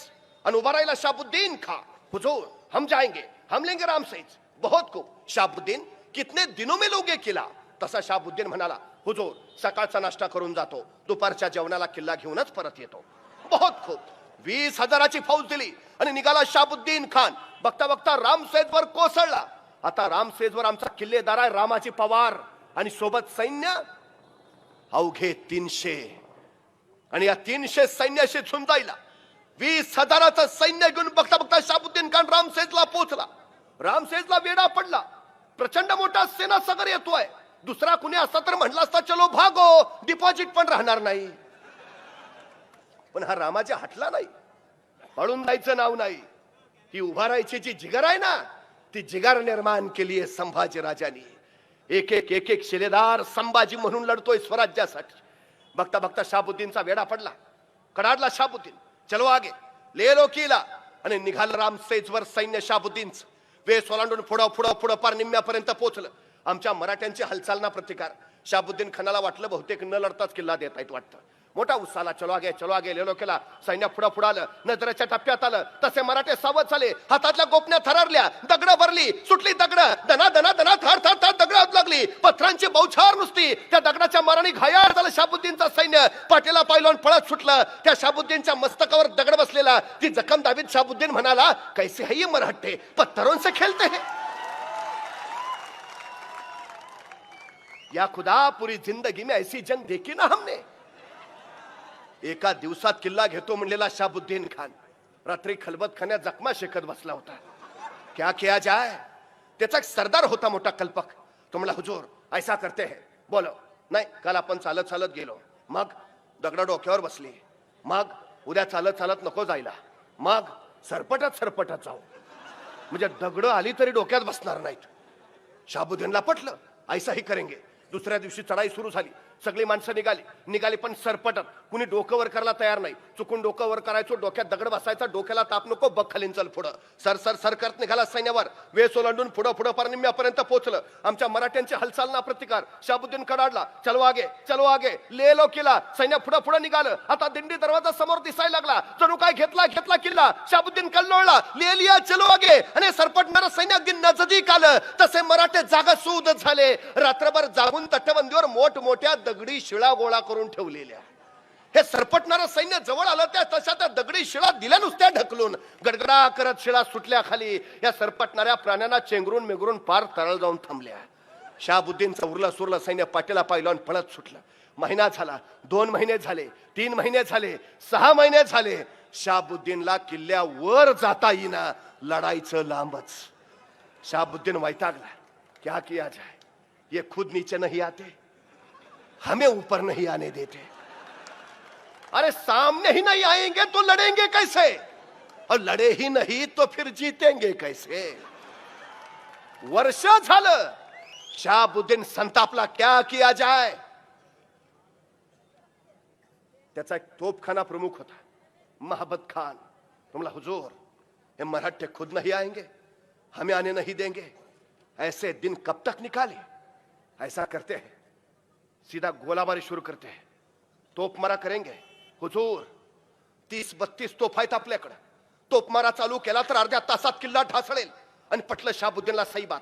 आणि उभा राहिला शाहबुद्दीन खां. हुजूर हम जाएंगे, हम लेंगे रामसेज. बहुत खूब. शाहबुद्दीन कितने दिनों में लोगे किला? तसा शाहबुद्दीन म्हणाला, हुजूर सकाळचा नाश्ता करून जातो, दुपारच्या जेवणाला किल्ला घेऊनच परत येतो. बहुत खूब. 20,000ची फौज दिली आणि निघाला शाहबुद्दीन खान. बघता बघता रामसेजवर कोसळला. आता रामसेजवर आमचा किल्लेदार आहे रामाची पवार आणि सोबत सैन्य अवघे 300. आणि या 300 सैन्याशी झुंजायला 20,000चं सैन्य घेऊन बघता बघता शाहबुद्दीन खान रामसेजला पोहोचला. रामसेजला वेडा पडला. प्रचंड मोठा सेना सगर येतोय. दुसरा कुणी असता तर म्हटला असता चलो भागो, डिपॉझिट पण राहणार नाही. पण हा रामाच्या हटला नाही. पळून जायचं नाव नाही. ती उभा राहायची जी जिगर आहे ना, ती जिगर निर्माण केली आहे संभाजी राजांनी. एक एक एक एक शिलेदार संभाजी म्हणून लढतोय स्वराज्यासाठी. बघता बघता शाहबुद्दीनचा वेडा पडला. कडाडला शाहबुद्दीन, चलो आगे, ले लो किला. आणि निघालं रामसेजवर सैन्य शाहबुद्दीनचं. वेस ओलांडून पुढं पुढं पुढं पार निम्म्यापर्यंत पोहोचलं. आमच्या मराठ्यांची हालचाल ना प्रतिकार. शाहबुद्दीन खानाला वाटलं बहुतेक न लढताच किल्ला देत आहेत वाटतं. मोठा उत्साहाला चलो आगे लेलो केला. सैन्य पुढं पुढं आलं. नजरेच्या टप्प्यात आलं तसे मराठे सावध झाले. हातातल्या गोपण्या थरारल्या. दगडं भरली, सुटली दगडं. दना दना दना थर थर थर दगडं लागली. पथरांची बौछार नुसती. त्या दगडाच्या माराने घायाळ झालं शाहबुद्दीनचा सैन्य. पाठीला पायलवान पळत सुटलं. त्या शाहबुद्दीनच्या मस्तकावर दगड बसलेला. ती जखम दाबीत शाहबुद्दीन म्हणाला, कैसे है ये मराठे, पत्थरों से खेलते हैं. या खुदा पूरी जिंदगी में ऐसी जंग देखी ना हमने. एका दिवसात किल्ला घेतो म्हणलेला शाहबुद्दीन खान रात्री खलबत खाण्यात जखमा शेकत बसला होता. क्या किया जाए. त्याचा एक सरदार होता मोठा कल्पक. तो म्हणला, हुजूर ऐसा करते हैं. बोलो. नाही, काल आपण चालत चालत गेलो, मग दगड डोक्यावर बसली. मग उद्या चालत चालत नको जायला, मग सरपटत सरपटत जाऊ, म्हणजे दगड आली तरी डोक्यात बसणार नाहीत. शाहबुद्दीनला पटलं, ऐसाही करेंगे. दुसऱ्या दिवशी चढाई सुरू झाली. सगळी माणसं निघाली पण सरपटत. कुणी डोकं वर करायला तयार नाही. चुकून डोकं वर करायचो, डोक्यात दगड बसायचा. डोक्याला ताप नको, बघ खालीन चल पुढं. सर सर सर करत निघाला सैन्यावर. वेस ओलांडून पुढं पुढं पार निम्म्यापर्यंत पोहोचलं. आमच्या मराठ्यांची हालचाल ना प्रतिकार. शाहबुद्दीन कडाडला, चलो आगे ले लो किला. सैन्य पुढं पुढं निघालं. आता दिंडी दरवाजा समोर दिसायला लागला. जणू काय घेतला किल्ला. शाहबुद्दीन कल्लोळला, ले लिया चलो आगे. आणि सरपटणारं सैन्य अगदी नजदीक आलं. तसे मराठे जागा सूद झाले. रात्रभर जागून तटबंदीवर मोठमोठ्या दगडी शिळा गोळा करून ठेवलेल्या. हे सरपटणारं सैन्य जवळ आलं. तशा त्या दगडी शिळा दिल्या नुसत्या ढकलून. गडगडा करत शिळा सुटल्या खाली. या सरपटणाऱ्या प्राण्यांना चेंगरून मेंगरून पार तळाला जाऊन थांबल्या. शाहबुद्दीनचं उरलं सुरलं सैन्य पाठीला पायलवान पळत सुटलं. महिना झाला, 2 महिने झाले, 3 महिने झाले, 6 महिने झाले. शाहबुद्दीनला किल्ल्यावर जाता येईना. लढाईचं लांबच. शाहबुद्दीन वैतागला. क्या किया जाए, ये खुद नीचे नहीं आते, हमें ऊपर नहीं आने देते. अरे सामने ही नहीं आएंगे तो लड़ेंगे कैसे, और लड़े ही नहीं तो फिर जीतेंगे कैसे. वर्ष झालं. शाहबुद्दीन संतापला. क्या किया जाए. त्याचा एक तोपखाना प्रमुख होता, महाबत खान. तो बोला, हुजूर ये मराठे खुद नहीं आएंगे, हमें आने नहीं देंगे. ऐसे दिन कब तक निकाले. ऐसा करते हैं, सीधा गोलाबारी शुरू करते हैं, तोपमारा करेंगे. हुजूर 30-32 तोफ आहेत आपल्याकडे. तोपमारा चालू केला तर अर्ध्या तासात किल्ला ढासळेल. आणि पटलं शाहबुद्दीनला सही बात.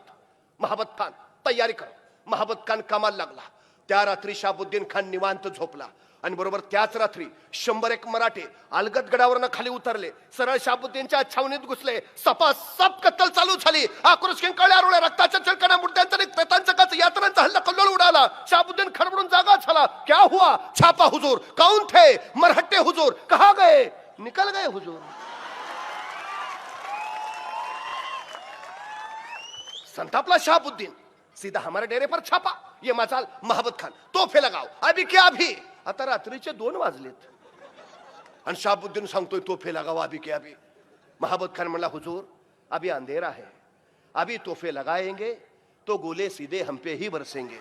महाबत खान तयारी कर. महाबत खान कामाला लागला. त्या रात्री शाहबुद्दीन खान निवांत झोपला. आणि बरोबर त्याच रात्री 101 मराठे अलगद गडावरनं खाली उतरले, सरळ शहाबुद्दीनच्या छावणीत घुसले. सपासप कत्तल चालू झाली. आक्रोश किंकाळ्या आरोळ्या, रक्ताच्या चिळकण्या, मुर्द्यांचा प्रेतांचा यात्रांचा हल्ला कल्लोळ उडाला. शहाबुद्दीन खडबडून जागा झाला. क्या हुआ? छापा हुजूर. कौन थे? मरहट्टे हुजूर. कहा गए? निकल गए हुजूर. संतापला शहाबुद्दीन. सीधा हमारे डेरे पर छापा. ये मचाल महाबत खान, तोफे लगाओ. अभी क्या अभी? आता रात्रीचे 2 वाजलेत आणि शहाबुद्दीन सांगतोय तोफे लगाओ अभी क्या अभी. महाबत खान म्हणला हुजूर अभी अंधेरा है, अभी तोफे लगाएंगे तो गोले सीधे हम पे ही बरसेंगे.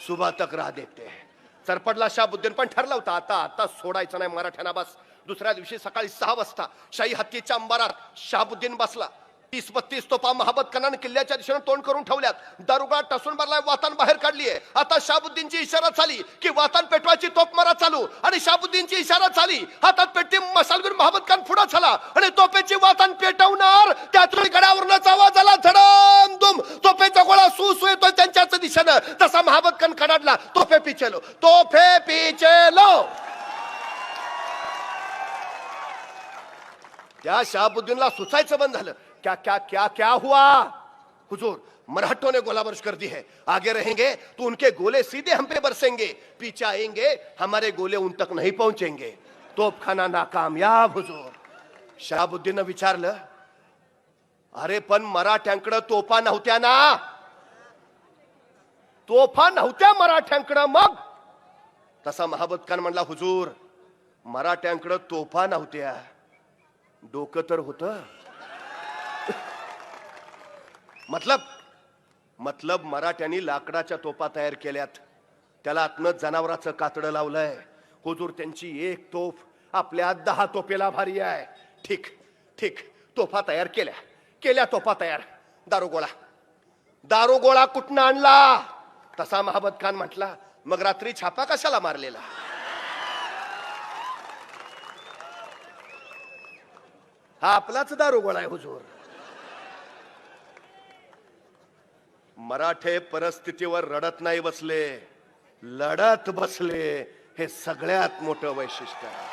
सुबह तक राह देखते हैं. सरपडला शहाबुद्दीन, पण ठरला होता आता सोडायचं नाही मराठ्यांना बस. दुसऱ्या दिवशी सकाळी 6 वाजता शाही हत्तीच्या अंबारात शहाबुद्दीन बसला. 30-32 तोफा महाबत खानाने किल्ल्याच्या दिशेने तोंड करून ठेवल्यात. दारुगड टसून मारलाय, वातान बाहेर काढलीये. आता शहाबुद्दीनची इशारा झाली की वातान पेटवायची तोफ मारा चालू. आणि शहाबुद्दीनची इशारा झाली, हातात पेटती मशाल घेऊन महाबत खान पुढे झाला आणि तोफेची वातान पेटवणार. त्यातून गडावरूनच आवाज आला, धडम दुम. तोफेचा गोळा सु येतोय त्यांच्याच दिशेनं. तसा महाबत खान कडाडला, तोफे पिचेलो, तोफे पिचेलो. त्या शहाबुद्दीनला सुचायचं बंद झालं. क्या क्या क्या क्या हुआ? हुजूर मराठों ने गोला बारुद कर दी है, आगे रहेंगे तो उनके गोले सीधे हम पे बरसेंगे, पीछे आएंगे हमारे गोले उन तक नहीं पहुंचेंगे. तोपखाना नाकामयाब हुजूर. शहाबुद्दीन विचारलं, अरे पण मराठ्यांकडे तोफा नव्हत्या ना? तोफा नव्हत्या मराठ्यांकडे मग? तसा महाबत खान म्हणला, हुजूर मराठ्यांकडे तोफा नव्हत्या, डोकं तर होतं. मतलब मराठ्यांनी लाकडाच्या तोफा तयार केल्यात, त्याला आतनं जनावराचं कातडं लावलंय. हुजूर त्यांची एक तोफ आपल्या 10 तोफेला भारी आहे. ठीक ठीक, तोफा तयार केल्या तोफा तयार. दारुगोळा कुठनं आणला? तसा महाबत खान म्हटला, मग रात्री छापा कशाला मारलेला? हा आपलाच दारुगोळा आहे हुजूर. मराठे परिस्थितीवर रडत नाही बसले, लढत बसले. हे सगळ्यात मोठं वैशिष्ट्य आहे.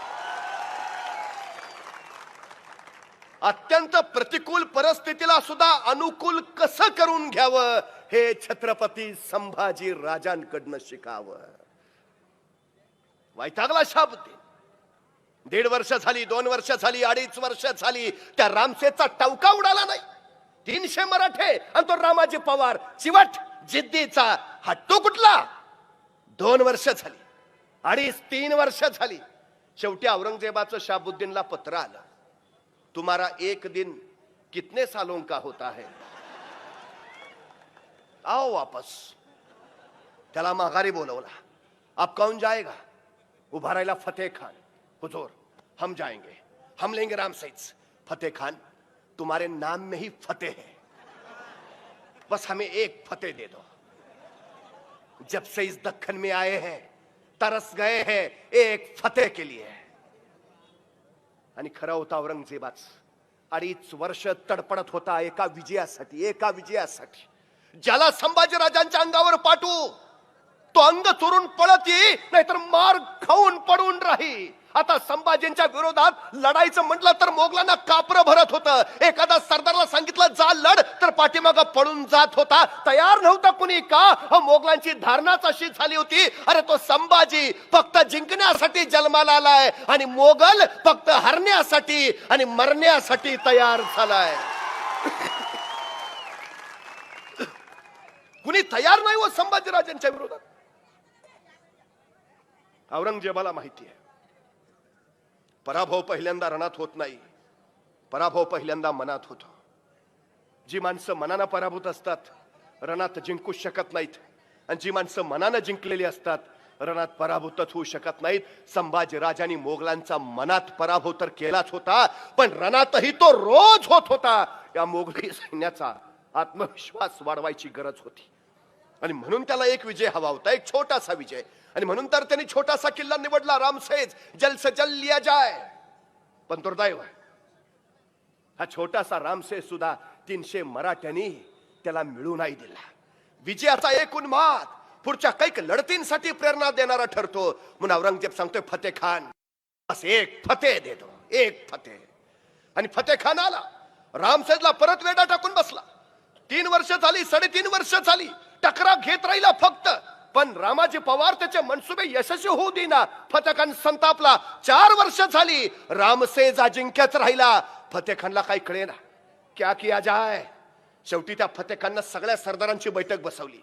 अत्यंत प्रतिकूल परिस्थितीला सुद्धा अनुकूल कसं करून घ्यावं हे छत्रपती संभाजी राजांकडनं शिकावं. वैतागला शहाबुद्दीन. 1.5 वर्ष झाली, 2 वर्ष झाली, 2.5 वर्ष झाली, त्या रामसेचा टवका उडाला नाही. 300 मराठे आणि तो रामाजी पवार चिवट जिद्दीचा हट्टू कुठला. 2 वर्ष झाली, 2.5-3 वर्ष झाली. शेवटी औरंगजेबाचं शहाबुद्दीनला पत्र आलं, तुम्हारा 1 दिन कितने सालों का होता है, आओ वापस. त्याला माघारी बोलवला. अब कौन जाएगा? उभा राहिला फतेह खान. हुजूर हम जाएंगे, हम लेंगे रामसेज. फतेह खान, तुम्हारे नाम में ही फतेह है, बस हमें एक फतेह दे दो. जब से इस दक्खन में आए हैं तरस गए हैं एक फतेह के लिए. आणि खरा होता औरंगजेबाच 2.5 वर्ष तडपडत होता एका विजयासाठी. ज्याला संभाजी राजांच्या अंगावर पाठवू तो अंग चोरून पळत येई, नाहीतर मार खाऊन पडून राही. आता संभाजींच्या विरोधात लढायचं म्हटलं तर मोगलांना कापरं भरत होतं. एखादा सरदारला सांगितलं जा लढ तर पाठीमागं पळून जात होता. तयार नव्हता कुणी. का? मोगलांची धारणाच अशी झाली होती, अरे तो संभाजी फक्त जिंकण्यासाठी जन्माला आलाय आणि मोगल फक्त हरण्यासाठी आणि मरण्यासाठी तयार झालाय. कुणी तयार नाही हो संभाजी राजांच्या विरोधात. औरंगजेबाला माहिती आहे, पराभव पहिल्यांदा रणात होत नाही, पराभव पहिल्यांदा मनात होतो. जी माणसं मनानं पराभूत असतात रणात जिंकू शकत नाहीत, आणि जी माणसं मनानं जिंकलेली असतात रणात पराभूतच होऊ शकत नाहीत. संभाजी राजांनी मोगलांचा मनात पराभव तर केलाच होता, पण रणातही तो रोज होत होता. या मोगली सैन्याचा आत्मविश्वास वाढवायची गरज होती, आणि म्हणून त्याला एक विजय हवा होता, एक छोटासा विजय. आणि म्हणून तर त्यांनी छोटासा किल्ला निवडला, रामसेज. जल से जल लिया जाए. पण दुर्दैव, हा छोटासा रामसेज सुद्धा 300 मराठ्यांनी त्याला मिळू नाही दिला. विजयाचा एक उन्माद, पुढच्या कैक लढतींसाठी प्रेरणा देणारा ठरतो. म्हणून औरंगजेब सांगतोय फतेह खान बस एक फतेह दे दो, एक फतेह. आणि फतेह खान आला, रामसेजला परत वेढा टाकून बसला. 3 वर्ष झाली, 3.5 वर्ष झाली, टकरा घेत राहिला फक्त. पण रामाजी पवार त्याचे मनसुबे यशस्वी होऊ देना. फतेह खान संतापला. 4 वर्ष झाली, रामसेज अजिंक्यच राहिला. फतेह खानला काही कळेना क्या किया जाय. शेवटी त्या फतेह खाननं सगळ्या सरदारांची बैठक बसवली.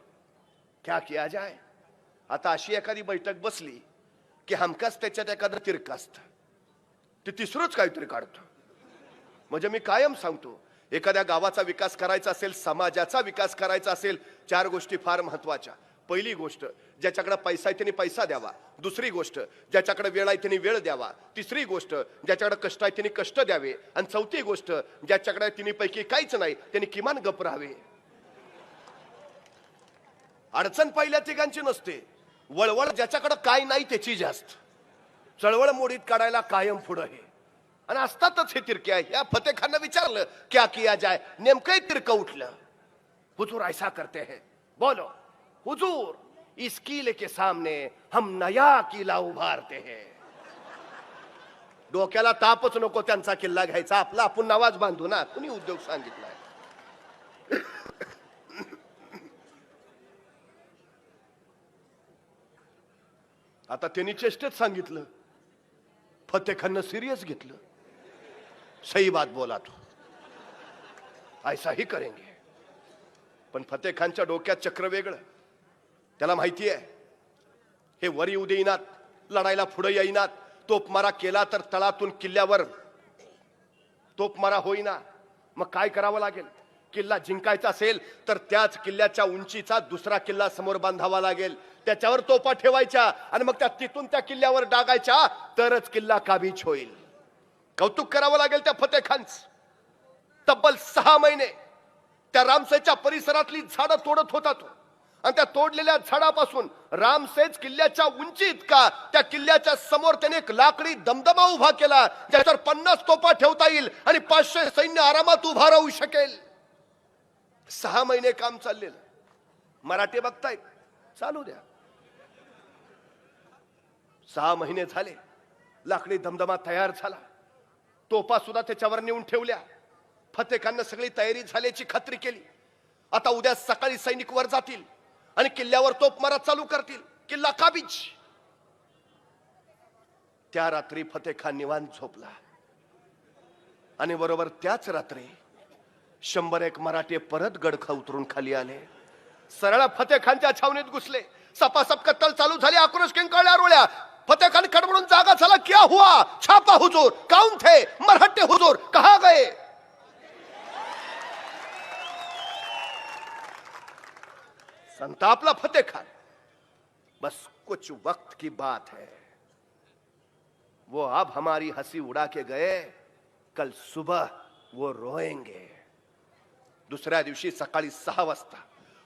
क्या किया जाय. आता अशी एखादी बैठक बसली की हमकाच त्याच्यात एखादं तिरकं असतं, ते तिसरंच काहीतरी काढतो. म्हणजे मी कायम सांगतो, एखाद्या गावाचा विकास करायचा असेल, समाजाचा विकास करायचा असेल, 4 गोष्टी फार महत्वाच्या. पहिली गोष्ट, ज्याच्याकडे पैसा आहे त्यांनी पैसा द्यावा. दुसरी गोष्ट, ज्याच्याकडे वेळ आहे त्यांनी वेळ द्यावा. तिसरी गोष्ट, ज्याच्याकडे कष्ट आहे त्यांनी कष्ट द्यावे. आणि चौथी गोष्ट, ज्याच्याकडे तिन्हीपैकी काहीच नाही त्यांनी किमान गप राहावे. अडचण पहिल्या तिघांची नसते, वळवळ ज्याच्याकडे काय नाही त्याची जास्त. चळवळ मोडीत काढायला कायम पुढं हे. आणि असतातच हे तिरके आहे. या फतेह खाननं विचारलं क्या किया जाय. नेमकंही तिरकं उठलं. हुजूर ऐसा करते हैं. बोलो हुजूर, इस किले के सामने हम नया किला उभारते हैं. डोक्याला तापच नको त्यांचा किल्ला घ्यायचा, आपला आपण नवाज बांधू ना. कुणी उद्योग सांगितलाय. आता त्यांनी चेष्टेत सांगितलं, फतेह खाननं सिरियस घेतलं. सही बात बोला तो, ऐसा ही करेंगे. पण फतेह खानच्या डोक्यात चक्र वेगळं. त्याला माहिती आहे हे वर येऊ देईनात, लढायला पुढे येईनात. तोपमारा केला तर तळातून किल्ल्यावर तोपमारा होईना. मग काय करावं लागेल. किल्ला जिंकायचा असेल तर त्याच किल्ल्याच्या उंचीचा दुसरा किल्ला समोर बांधावा लागेल. त्याच्यावर तोफा ठेवायच्या आणि मग तिथून त्या किल्ल्यावर डागायच्या, तरच किल्ला काबीज होईल. कौतुक करावं लागेल त्या फतेह खानचं. तब्बल 6 महिने त्या रामसेजच्या परिसरातली झाडं तोडत होता तो. आणि त्या तोडलेल्या झाडापासून रामसेज किल्ल्याच्या उंची इतका, त्या किल्ल्याच्या समोर त्याने एक लाकडी दमदमा उभा केला, ज्याच्यावर 50 तोफा ठेवता येईल आणि 500 सैन्य आरामात उभा राहू शकेल. 6 महिने काम चाललेलं. मराठी बघतायत, चालू द्या. 6 महिने झाले, लाकडी दमदमा तयार झाला. तोफा सुद्धा त्याच्यावर नेऊन ठेवल्या. फतेह खाननं सगळी तयारी झाल्याची खात्री केली. आता उद्या सकाळी सैनिक वर जातील आणि किल्ल्यावर तोफमारा चालू करतील. किल्ला काबीज. त्या रात्री फतेह खान निवांत झोपला. आणि बरोबर त्याच रात्री 101 मराठे परत गडखा उतरून खाली आले. सरळ फतेह खानच्या छावणीत घुसले. सपासप कत्तल चालू झाली. आक्रोश किंकाळल्या रोळ्या. फतेह खान कडबडून जागा झाला. क्या हुआ. छापा हुजूर. कौन थे. मराठे हुजूर. कहां गए. संतापला फतेह खान. बस कुछ वक्त की बात है, वो अब हमारी हंसी उड़ा के गए, कल सुबह वो रोएंगे. दुसऱ्या दिवशी सकाळी 6 वाजता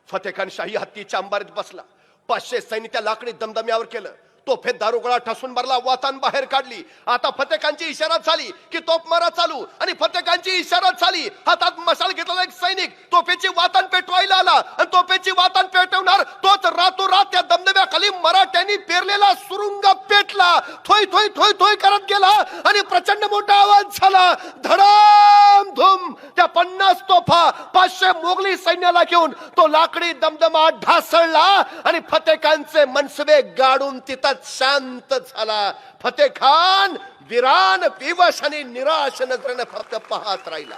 फतेह खान शाही हत्तीच्या अंबारीत बसला. 500 सैनिक त्या लाकडी दमदम्यावर केलं. तोफेत दारुगोळा ठसून भरला. वातान बाहेर काढली. आता फतेह खानची इशारा झाली की तोफमारा चालू. आणि फतेह खानची इशारा झाली. हातात मशाल घेतलेला एक सैनिक तोफेची वातान पेटवायला आला. आणि तोफेची वातान पेटवणार तोच रातोरात त्या दमदम्याखाली मराठ्यांनी पेरलेला सुरुंग पेटला. थोय थोय थोय थोय करत गेला आणि प्रचंड मोठा आवाज झाला. धडाम धूम. त्या 50 तोफा 500 मोगली सैन्याला घेऊन तो लाकडी दमदमा ढासळला आणि फतेह खानचे मनसबे गाडून तिथं शांत झाला. फतेह खान विरान, विवश आणि निराश नजरेने फक्त पाहत राहिला.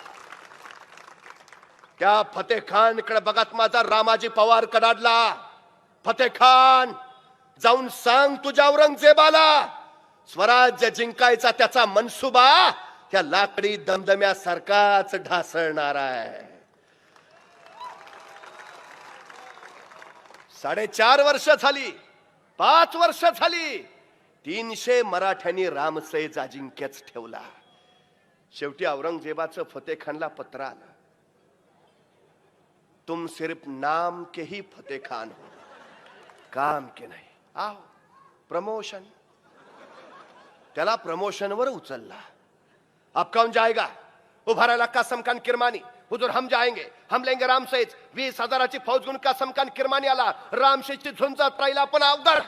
त्या फतेह खान कडे बघत माझा रामाजी पवार कडाडला. फतेह खान, जाऊन सांग तुझ्या औरंगजेबाला, स्वराज्य जिंकायचा त्याचा मनसुबा त्या लाकडी दमदम्यासारखाच ढासळणार आहे. 4.5 वर्ष झाली, 5 वर्ष झाली, 300 मराठ्यांनी रामसेज अजिंक्यच ठेवला. शेवटी औरंगजेबाचं फतेह खानला पत्र आलं. तुम सिर्फ नाम के ही फतेह खान हो, काम के नहीं. आओ प्रमोशन. त्याला प्रमोशन वर उचलला. अब कौन जाएगा. उभारायला कासम खान किरमानी, हुजूर हम जाएंगे, हम लेंगे रामसेज. 20,000ची फौज घेऊन कासम खान किरमानी आला. रामसेजची झुंजत राहिला पण अवघड,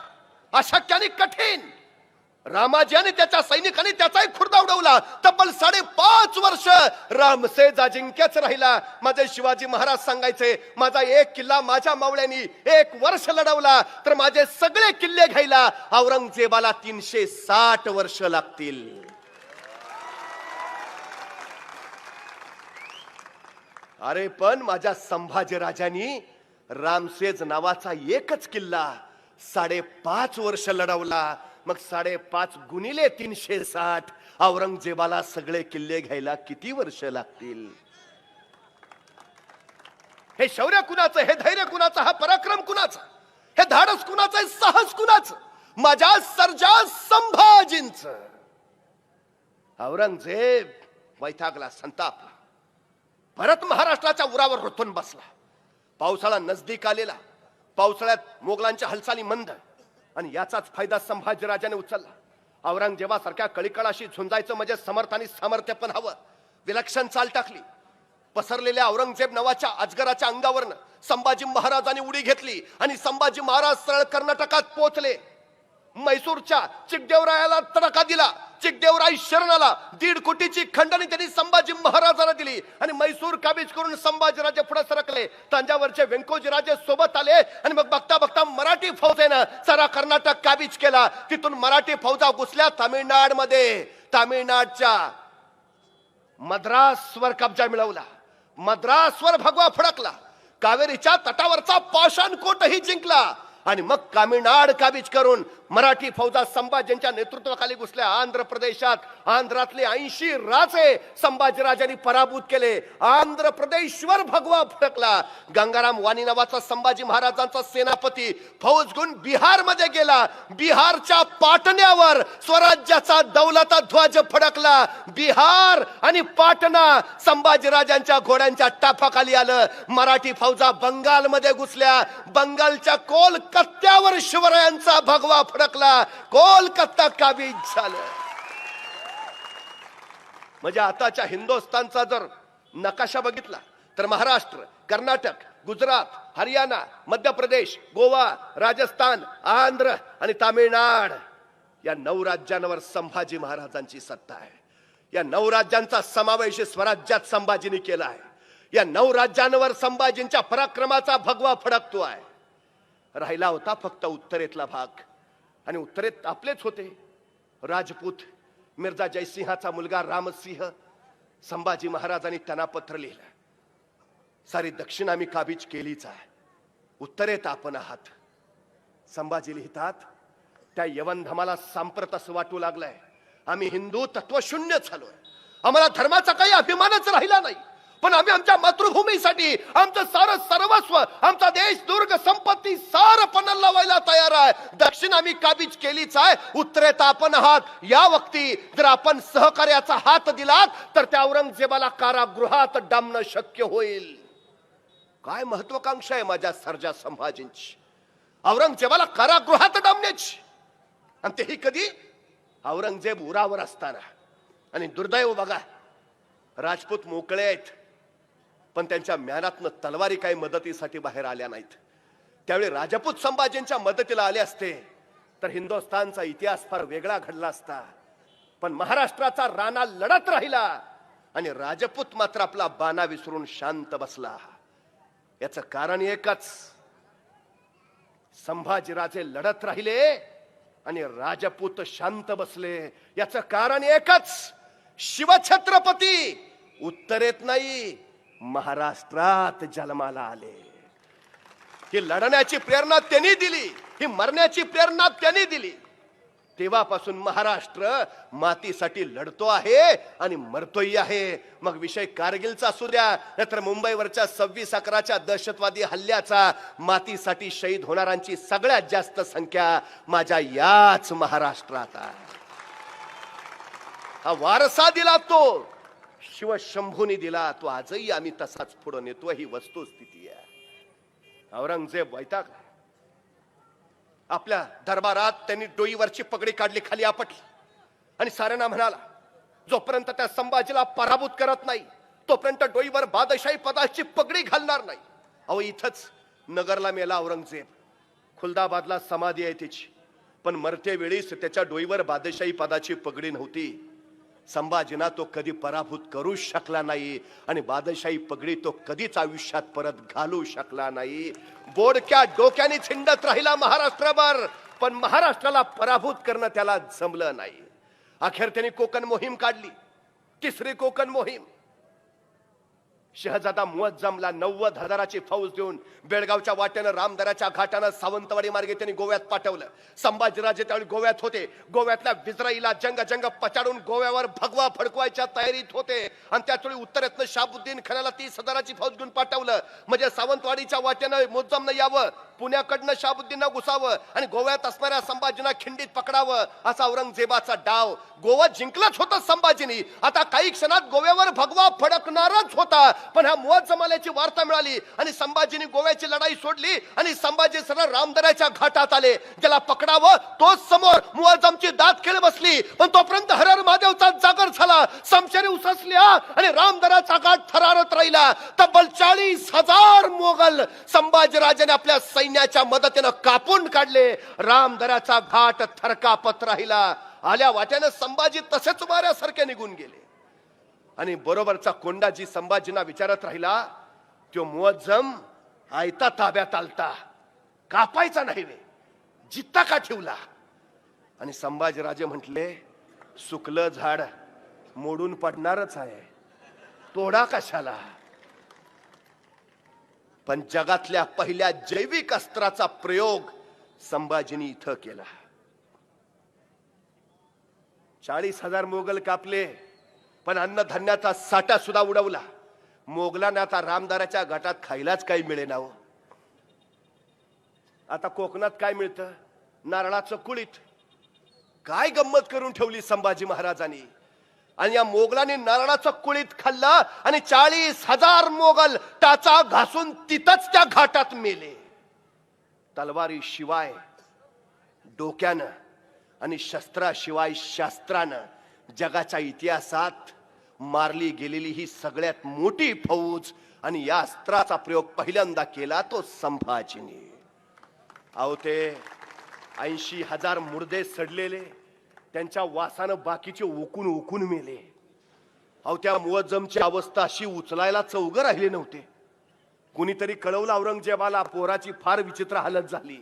अशक्य आणि कठीण. रामाजी आणि त्याच्या सैनिकांनी त्याचाही खुर्दा उडवला. तब्बल 5.5 वर्ष रामसेज अजिंक्यच राहिला. माझे शिवाजी महाराज सांगायचे, माझा एक किल्ला माझ्या मावळ्यांनी 1 वर्ष लढवला तर माझे सगळे किल्ले घ्यायला औरंगजेबाला 360 वर्ष लागतील. अरे पण माझ्या संभाजी राजांनी रामसेज नावाचा एकच किल्ला 5.5 वर्ष लढवला. मग 5.5 गुणिले 360 औरंगजेबाला सगळे किल्ले घ्यायला किती वर्ष लागतील? हे शौर्य कुणाचं, हे धैर्य कुणाचं, हा पराक्रम कुणाचा, हे धाडस कुणाचं, हे साहस कुणाचं? माझ्या सर्जा संभाजींचं. औरंगजेब वैतागला, संतापला. परत महाराष्ट्राच्या उरावर रुतून बसला. पावसाळा नजदीक आलेला. पावसाळ्यात मोगलांच्या हालचाली मंद आणि याचाच फायदा संभाजीराजाने उचलला. औरंगजेबासारख्या कळीकळाशी झुंजायचं म्हणजे समर्थ आणि सामर्थ्य पण हवं. विलक्षण चाल टाकली. पसरलेल्या औरंगजेब नावाच्या अजगराच्या अंगावरनं संभाजी महाराजांनी उडी घेतली आणि संभाजी महाराज सरळ कर्नाटकात पोहोचले. मैसूरच्या चिकदेवरायाला तडका दिला. चिकदेवराय शरण आला. 1.5 कोटीची खंडणी त्यांनी संभाजी महाराजांना दिली आणि मैसूर काबीज करून संभाजीराजे पुढे सरकले. तंजावरचे व्यंकोजीराजे सोबत आले आणि मग बघता बघता मराठी फौजेनं सारा कर्नाटक काबीज केला. तिथून मराठी फौजा घुसल्या तामिळनाडमध्ये. तामिळनाडच्या मद्रासवर कब्जा मिळवला. मद्रासवर भगवा फडकला. कावेरीच्या तटावरचा पाषाणकोटही जिंकला आणि मग तामिळनाड काबीज करून मराठी फौजा संभाजींच्या नेतृत्वाखाली घुसल्या. आंध्र प्रदेशात आंध्रातले 80 राजे संभाजीराजांनी पराभूत केले. आंध्र प्रदेशवर भगवा फडकला. गंगाराम वाणी नावाचा संभाजी महाराजांचा सेनापती फौज घेऊन बिहार मध्ये गेला. बिहारच्या पाटण्यावर स्वराज्याचा दौलता ध्वज फडकला. बिहार आणि पाटणा संभाजीराजांच्या घोड्यांच्या टाफाखाली आलं. मराठी फौजा बंगालमध्ये घुसल्या. बंगालच्या कोलकात्यावर शिवरायांचा भगवा फडकला. कोलकाता काबीज झालं. म्हणजे आताच्या हिंदुस्थानचा जर नकाशा बघितला तर महाराष्ट्र, कर्नाटक, गुजरात, हरियाणा, मध्य प्रदेश, गोवा, राजस्थान, आंध्र आणि तामिळनाड या 9 राज्यांवर संभाजी महाराजांची सत्ता आहे. या 9 राज्यांचा समावेश स्वराज्यात संभाजींनी केला आहे. या 9 राज्यांवर संभाजींच्या पराक्रमाचा भगवा फडकतो आहे. राहिला होता फक्त उत्तरेतला भाग आणि उत्तरेत आपलेच होते राजपूत. मिर्झा जयसिंहाचा मुलगा रामसिंह. संभाजी महाराजांनी त्यांना पत्र लिहिलं, सारी दक्षिण आम्ही काबीज केलीच आहे, उत्तरेत आपण आहात. संभाजी लिहितात, त्या यवनधमाला सांप्रत असं वाटू लागलंय आम्ही हिंदू तत्वशून्य झालोय. आम्हाला धर्माचा काही अभिमानच राहिला नाही. पण आम्ही आमच्या मातृभूमीसाठी आमचं सारं सर्वस्व, आमचा देश, दुर्ग, संपत्ती सारं पणाला लावायला तयार आहे. दक्षिण आम्ही काबीज केलीच आहे, उत्तरेत आपण आहात. या वक्ती जर आपण सहकार्याचा हात दिलात तर त्या औरंगजेबाला कारागृहात डांबणं शक्य होईल. काय महत्वाकांक्षा आहे माझ्या सर्जा संभाजींची, औरंगजेबाला कारागृहात डांबण्याची. आणि तेही कधी? औरंगजेब उरावर असताना. आणि दुर्दैव बघा, राजपूत मोकळे आहेत पण त्यांच्या म्यानातनं तलवारी काही मदतीसाठी बाहेर आल्या नाहीत. त्यावेळी राजपूत संभाजींच्या मदतीला आले असते तर हिंदुस्थानचा इतिहास फार वेगळा घडला असता. पण महाराष्ट्राचा राणा लढत राहिला आणि राजपूत मात्र आपला बाणा विसरून शांत बसला. याचं कारण एकच, संभाजीराजे लढत राहिले आणि राजपूत शांत बसले. याचं कारण एकच, शिवछत्रपती उत्तरेत नाही महाराष्ट्रात जन्माला आले. ही लढण्याची प्रेरणा त्यांनी दिली, ही मरण्याची प्रेरणा त्यांनी दिली. तेव्हापासून महाराष्ट्र मातीसाठी लढतो आहे आणि मरतोही आहे. मग विषय कारगिलचा असू द्या नाहीतर मुंबईवरच्या 26/11च्या दहशतवादी हल्ल्याचा, मातीसाठी शहीद होणाऱ्यांची सगळ्यात जास्त संख्या माझ्या याच महाराष्ट्रात आहे. हा वारसा दिला तो शिवशंभूनी दिला, तो आजही आम्ही तसाच पुढे नेतो. ही वस्तुस्थिती आहे. औरंगजेब वैतागला. आपल्या दरबारात त्यांनी डोईवरची पगडी काढली, खाली आपटली आणि साऱ्यांना म्हणाला, जोपर्यंत त्या संभाजीला पराभूत करत नाही तोपर्यंत डोईवर बादशाही पदाची पगडी घालणार नाही. अहो इथंच नगरला मेला औरंगजेब, खुलदाबादला समाधी आहे त्याची, पण मरते वेळीस त्याच्या डोईवर बादशाही पदाची पगडी नव्हती. संभाजीना तो कधी पराभूत करू शकला नाही आणि बादशाही पगडी तो कधीच आयुष्यात परत घालू शकला नाही. बोडक्या डोक्याने छिंडत राहिला महाराष्ट्रभर, पण महाराष्ट्राला पराभूत करणं त्याला जमलं नाही. अखेर त्यांनी कोकण मोहीम काढली, तिसरी कोकण मोहीम. शहजादा मुअज्जमला 90,000ची फौज देऊन बेळगावच्या वाटेनं रामदऱ्याच्या घाटानं सावंतवाडी मार्गे त्यांनी गोव्यात पाठवलं. संभाजीराजे त्यावेळी गोव्यात होते. गोव्यातल्या विजराईला जंग पछाडून गोव्यावर भगवा फडकवायच्या तयारीत होते आणि त्याचवेळी उत्तरेतनं शाबुद्दीन खानाला 30,000ची फौज घेऊन पाठवलं, म्हणजे सावंतवाडीच्या वाटेनं मुअज्जमनं यावं, पुण्याकडनं शाबुद्दीनला घुसावं आणि गोव्यात असणाऱ्या संभाजींना खिंडीत पकडावं, असा औरंगजेबाचा डाव. गोवा जिंकलाच होता संभाजीनी, आता काही क्षणात गोव्यावर भगवा फडकणारच होता. पण ह्या मुअज्जमाल्याची वार्ता मिळाली आणि संभाजीने गोव्याची लढाई सोडली आणि संभाजी सरळ रामदऱ्याच्या घाटात आले. ज्याला पकडावं तोच समोर मुअज्जमची दात खेळ बसली, पण तोपर्यंत हर हर महादेवचा जागर झाला. समशेरी उससल्या आणि रामदऱ्याचा घाट थरारत राहिला. तब्बल 40,000 मोगल संभाजीराजाने आपल्या सैन्याच्या मदतीनं कापून काढले. रामदऱ्याचा घाट थरकापत राहिला. आल्या वाट्यानं संभाजी तसेच माऱ्यासारखे निघून गेले आणि बरोबरचा कोंडाजी संभाजींना विचारत राहिला, तो मुअज्जम आयता ताब्यात आलता, कापायचा नाही वे, जित्ता का ठेवला? आणि संभाजीराजे म्हटले, सुकलं झाड मोडून पडणारच आहे, तोडा कशाला? पण जगातल्या पहिल्या जैविक अस्त्राचा प्रयोग संभाजींनी इथं केला. 40,000 मोगल कापले, पण अन्नधान्याचा साठा सुद्धा उडवला. मोगलांना आता रामदाराच्या घाटात खायलाच काही मिळेना हो. आता कोकणात काय मिळतं? नारळाचं कुळीत. काय गंमत करून ठेवली संभाजी महाराजांनी. आणि या मोगलांनी नारळाचं कुळीत खाल्लं आणि 40,000 मोगल टाचा घासून तिथंच त्या घाटात मेले. तलवारी शिवाय डोक्यानं आणि शस्त्राशिवाय शास्त्रानं जगाच्या इतिहासात मारली गेलेली ही सगळ्यात मोठी फौज आणि या अस्त्राचा प्रयोग पहिल्यांदा केला तो संभाजीने. अहो ते 80,000 मुर्दे सडलेले, त्यांच्या वासानं बाकीचे ओकून ओकून मेले. अहो त्या मुअज्जमची अवस्था अशी उचलायला चौघ राहिले नव्हते. कुणीतरी कळवलं औरंगजेबाला, पोराची फार विचित्र हालत झाली.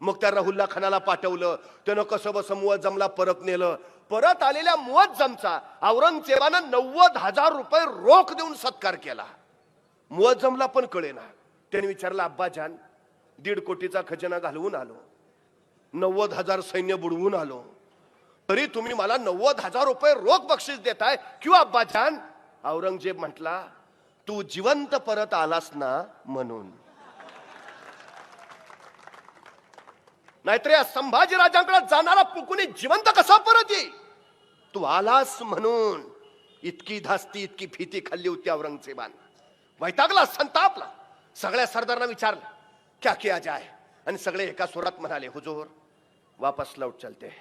मग त्या राहुल्ला खानाला पाठवलं, त्यानं कसं बस मुअज्जमला परत नेलं. परत आलेल्या मुअज्जमचा औरंगजेबानं 90,000 रुपये रोख देऊन सत्कार केला. मुअज्जमला पण कळेना. त्याने विचारलं, अब्बाजान 1.5 कोटीचा खजिना घालवून आलो, 90,000 सैन्य बुडवून आलो, तरी तुम्ही मला 90,000 रुपये रोख बक्षीस देताय किंवा अब्बाजान? औरंगजेब म्हटला, तू जिवंत परत आलास ना म्हणून. नाहीतर या संभाजी राजांकडे जाणारा कुणी जिवंत कसा परत येईल? तू आलास म्हणून. इतकी धास्ती, इतकी भीती खाल्ली होती औरंगजेबानं. वैतागला, संतापला. सगळ्या सरदारांना विचारलं, क्या किया जाए? आणि सगळे एका सुरात म्हणाले, हुजूर वापस लौट चलते,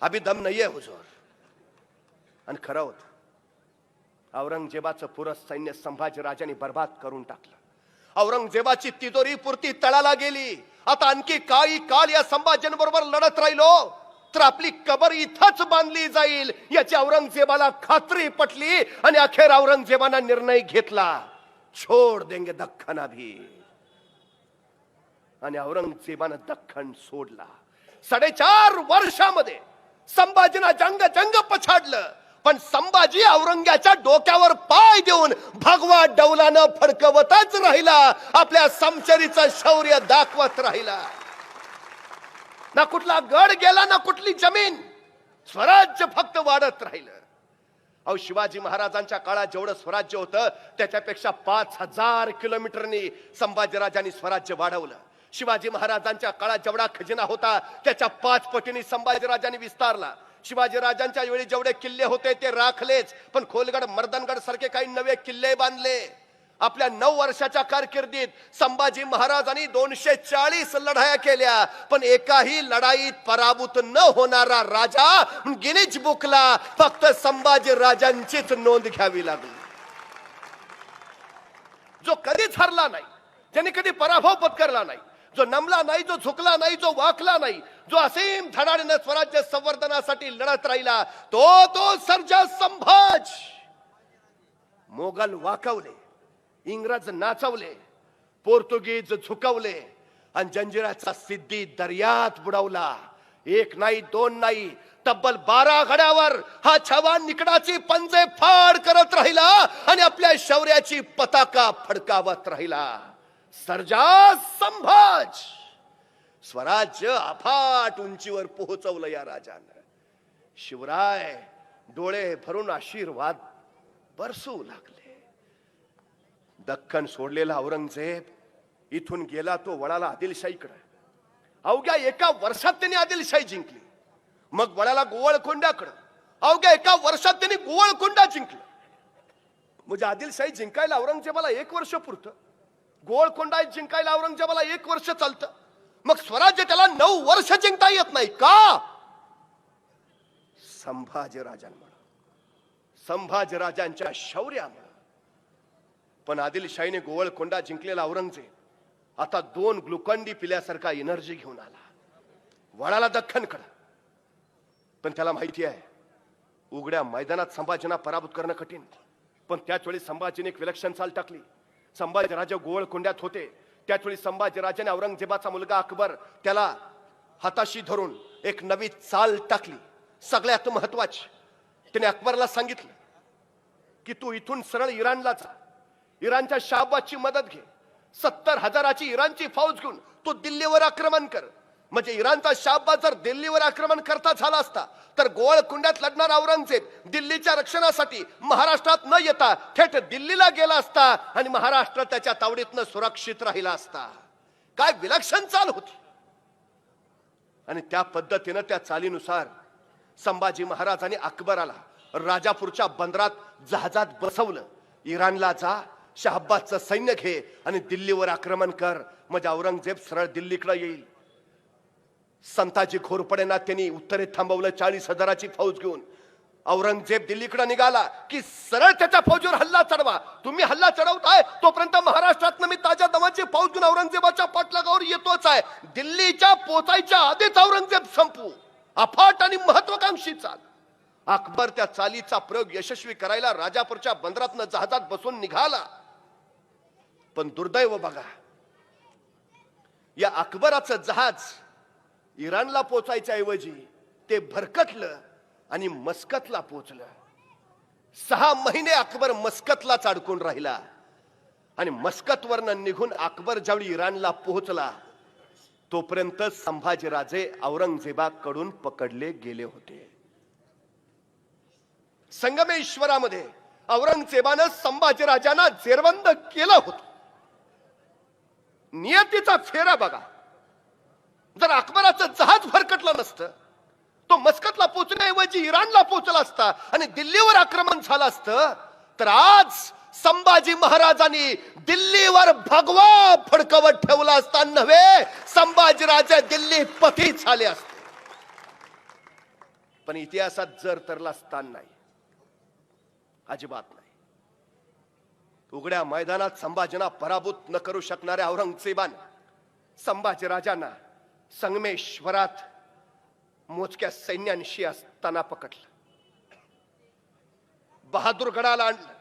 अभी दम नाहीये हुजूर. आणि खरं होत, औरंगजेबाचं पुरं सैन्य संभाजी राजांनी बर्बाद करून टाकलं. औरंगजेबाची तिजोरी पुरती तळाला गेली. आता आणखी काही काळ या संभाजींबरोबर लढत राहिलो तर आपली कबर इथंच बांधली जाईल याची औरंगजेबाला खात्री पटली आणि अखेर औरंगजेबानं निर्णय घेतला, छोड देंगे दख्खन अभी. आणि औरंगजेबानं दख्खन सोडला. 4.5 वर्षामध्ये संभाजींना जंग पछाडलं, पण संभाजी औरंग्याच्या डोक्यावर पाय देऊन भगवा डौलानं फडकवतच राहिला, आपल्या समशेरीचं शौर्य दाखवत राहिला. ना कुठला गड गेला, ना कुठली जमीन, स्वराज्य फक्त वाढत राहिलं. अहो शिवाजी महाराजांच्या काळात जेवढं स्वराज्य होतं त्याच्यापेक्षा 5,000 किलोमीटरनी संभाजीराजांनी स्वराज्य वाढवलं. शिवाजी महाराजांच्या काळात जेवढा खजिना होता त्याच्या 5 पटीने संभाजीराजांनी विस्तारला. शिवाजी राजांच्या वेळी जेवढे किल्ले होते ते राखलेच, पण खोलगड, मर्दनगड सारखे काही नवे किल्ले बांधले. आपल्या 9 वर्षाच्या कारकिर्दीत संभाजी महाराजांनी 240 लढाया केल्या, पण एकाही लढाईत पराभूत न होणारा राजा गिनीज बुकला फक्त संभाजी राजांचीच नोंद घ्यावी लागली. जो कधीच हरला नाही, ज्याने कधी पराभव पत्करला नाही, जो नमला नाही, जो झुकला नाही, जो वाकला नाही, जो असीम धडाडीनं स्वराज्य संवर्धनासाठी लढत राहिला, तो सर्जा संभाज. मोगल वाकवले, इंग्रज नाचवले, पोर्तुगीज झुकवले आणि जंजिराचा सिद्धी दर्यात बुडवला. एक नाही, दोन नाही, तब्बल 12 घड्यावर हा छावा निकडाची पंजे फाड करत राहिला आणि आपल्या शौर्याची पताका फडकावत राहिला. सर्जा संभाज. स्वराज्य अफाट उंचीवर पोहोचवलं या राजानं. शिवराय डोळे भरून आशीर्वाद बरसू लागले. दख्खन सोडलेला औरंगजेब इथून गेला तो वळाला आदिलशाहीकडे. अवघ्या एका वर्षात त्यांनी आदिलशाही जिंकली. मग वळाला गोवळकोंड्याकडे. अवघ्या एका वर्षात त्यांनी गोवळकोंडा जिंकला. म्हणजे आदिलशाही जिंकायला औरंगजेबाला 1 वर्ष पुरतं, गोवळकोंडा जिंकायला औरंगजेबाला 1 वर्ष चालतं. मग स्वराज्य त्याला 9 वर्ष जिंकता येत नाही का? संभाजीराजांमुळे, संभाजीराजांच्या शौर्यामुळे. पण आदिलशाहीने गोवळकोंडा जिंकलेला औरंगजेब आता 2 ग्लुकॉन्डी पिल्यासारखा एनर्जी घेऊन आला. वळाला दख्खनकडे. पण त्याला माहिती आहे उघड्या मैदानात संभाजींना पराभूत करणं कठीण. पण त्याच वेळी संभाजीने एक विलक्षण चाल टाकली. संभाजीराजे गोवळकोंड्यात होते त्याच वेळी संभाजीराजाने औरंगजेबाचा मुलगा अकबर त्याला हाताशी धरून एक नवी चाल टाकली. सगळ्यात महत्वाची, त्याने अकबरला सांगितलं की तू इथून सरळ इराणला जा, इराणच्या शाहबाजची मदत घे. 70,000ची इराणची फौज घेऊन तू दिल्लीवर आक्रमण कर. म्हणजे इराणचा शाहबाज जर दिल्लीवर आक्रमण करता झाला असता तर गोवळकोंड्यात लढणारा औरंगजेब दिल्लीच्या रक्षणासाठी महाराष्ट्रात न येता थेट दिल्लीला गेला असता आणि महाराष्ट्र त्याच्या तावडीतनं सुरक्षित राहिला असता. काय विलक्षण चाल होती. आणि त्या पद्धतीनं त्या चालीनुसार संभाजी महाराजांनी अकबराला राजापूरच्या बंदरात जहाजात बसवलं. इराणला जा, शहाबाजचं सैन्य घे आणि दिल्लीवर आक्रमण कर, म्हणजे औरंगजेब सरळ दिल्लीकडे येईल. संताजी घोरपडेंना त्यांनी उत्तरेत थांबवलं 40,000ची फौज घेऊन. औरंगजेब दिल्लीकडे निघाला की सरळ त्याच्या फौजीवर हल्ला चढवा. तुम्ही हल्ला चढवताय तोपर्यंत महाराष्ट्रात मी ताज्या दमाची फौज घेऊन औरंगजेबाच्या पाठलागावर येतोच आहे. दिल्लीच्या पोचायच्या आधीच औरंगजेब संपू. अफाट आणि महत्वाकांक्षी चाल. अकबर त्या चालीचा प्रयोग यशस्वी करायला राजापूरच्या बंदरातनं जहाजात बसून निघाला. पण दुर्दैव बघा, या अकबराचं जहाज इराणला पोचायच्या ऐवजी ते भरकटलं आणि मस्कतला पोचलं. 6 महिने अकबर मस्कतलाच अडकून राहिला. आणि मस्कतवरनं निघून अकबर ज्यावेळी इराणला पोहोचला तोपर्यंत संभाजीराजे औरंगजेबाकडून पकडले गेले होते. संगमेश्वरामध्ये औरंगजेबानं संभाजीराजांना जेरबंद केलं होतं. नियतीचा फेरा बघा. जर अकबराचं जहाज भरकटलं नसतं, तो मस्कतला पोहोचण्याऐवजी इराणला पोहोचला असता आणि दिल्लीवर आक्रमण झालं असतं, तर आज संभाजी महाराजांनी दिल्लीवर भगवा फडकवत ठेवला असता नव्हे, संभाजीराजे दिल्ली पती झाले असते. पण इतिहासात जर तरला स्थान नाही, अजिबात नाही. उघड्या मैदानात संभाजींना पराभूत न करू शकणाऱ्या औरंगजेबाने संभाजीराजांना संगमेश्वरात मोजक्या सैन्यांशी असताना पकडलं. बहादूरगडाला आणलं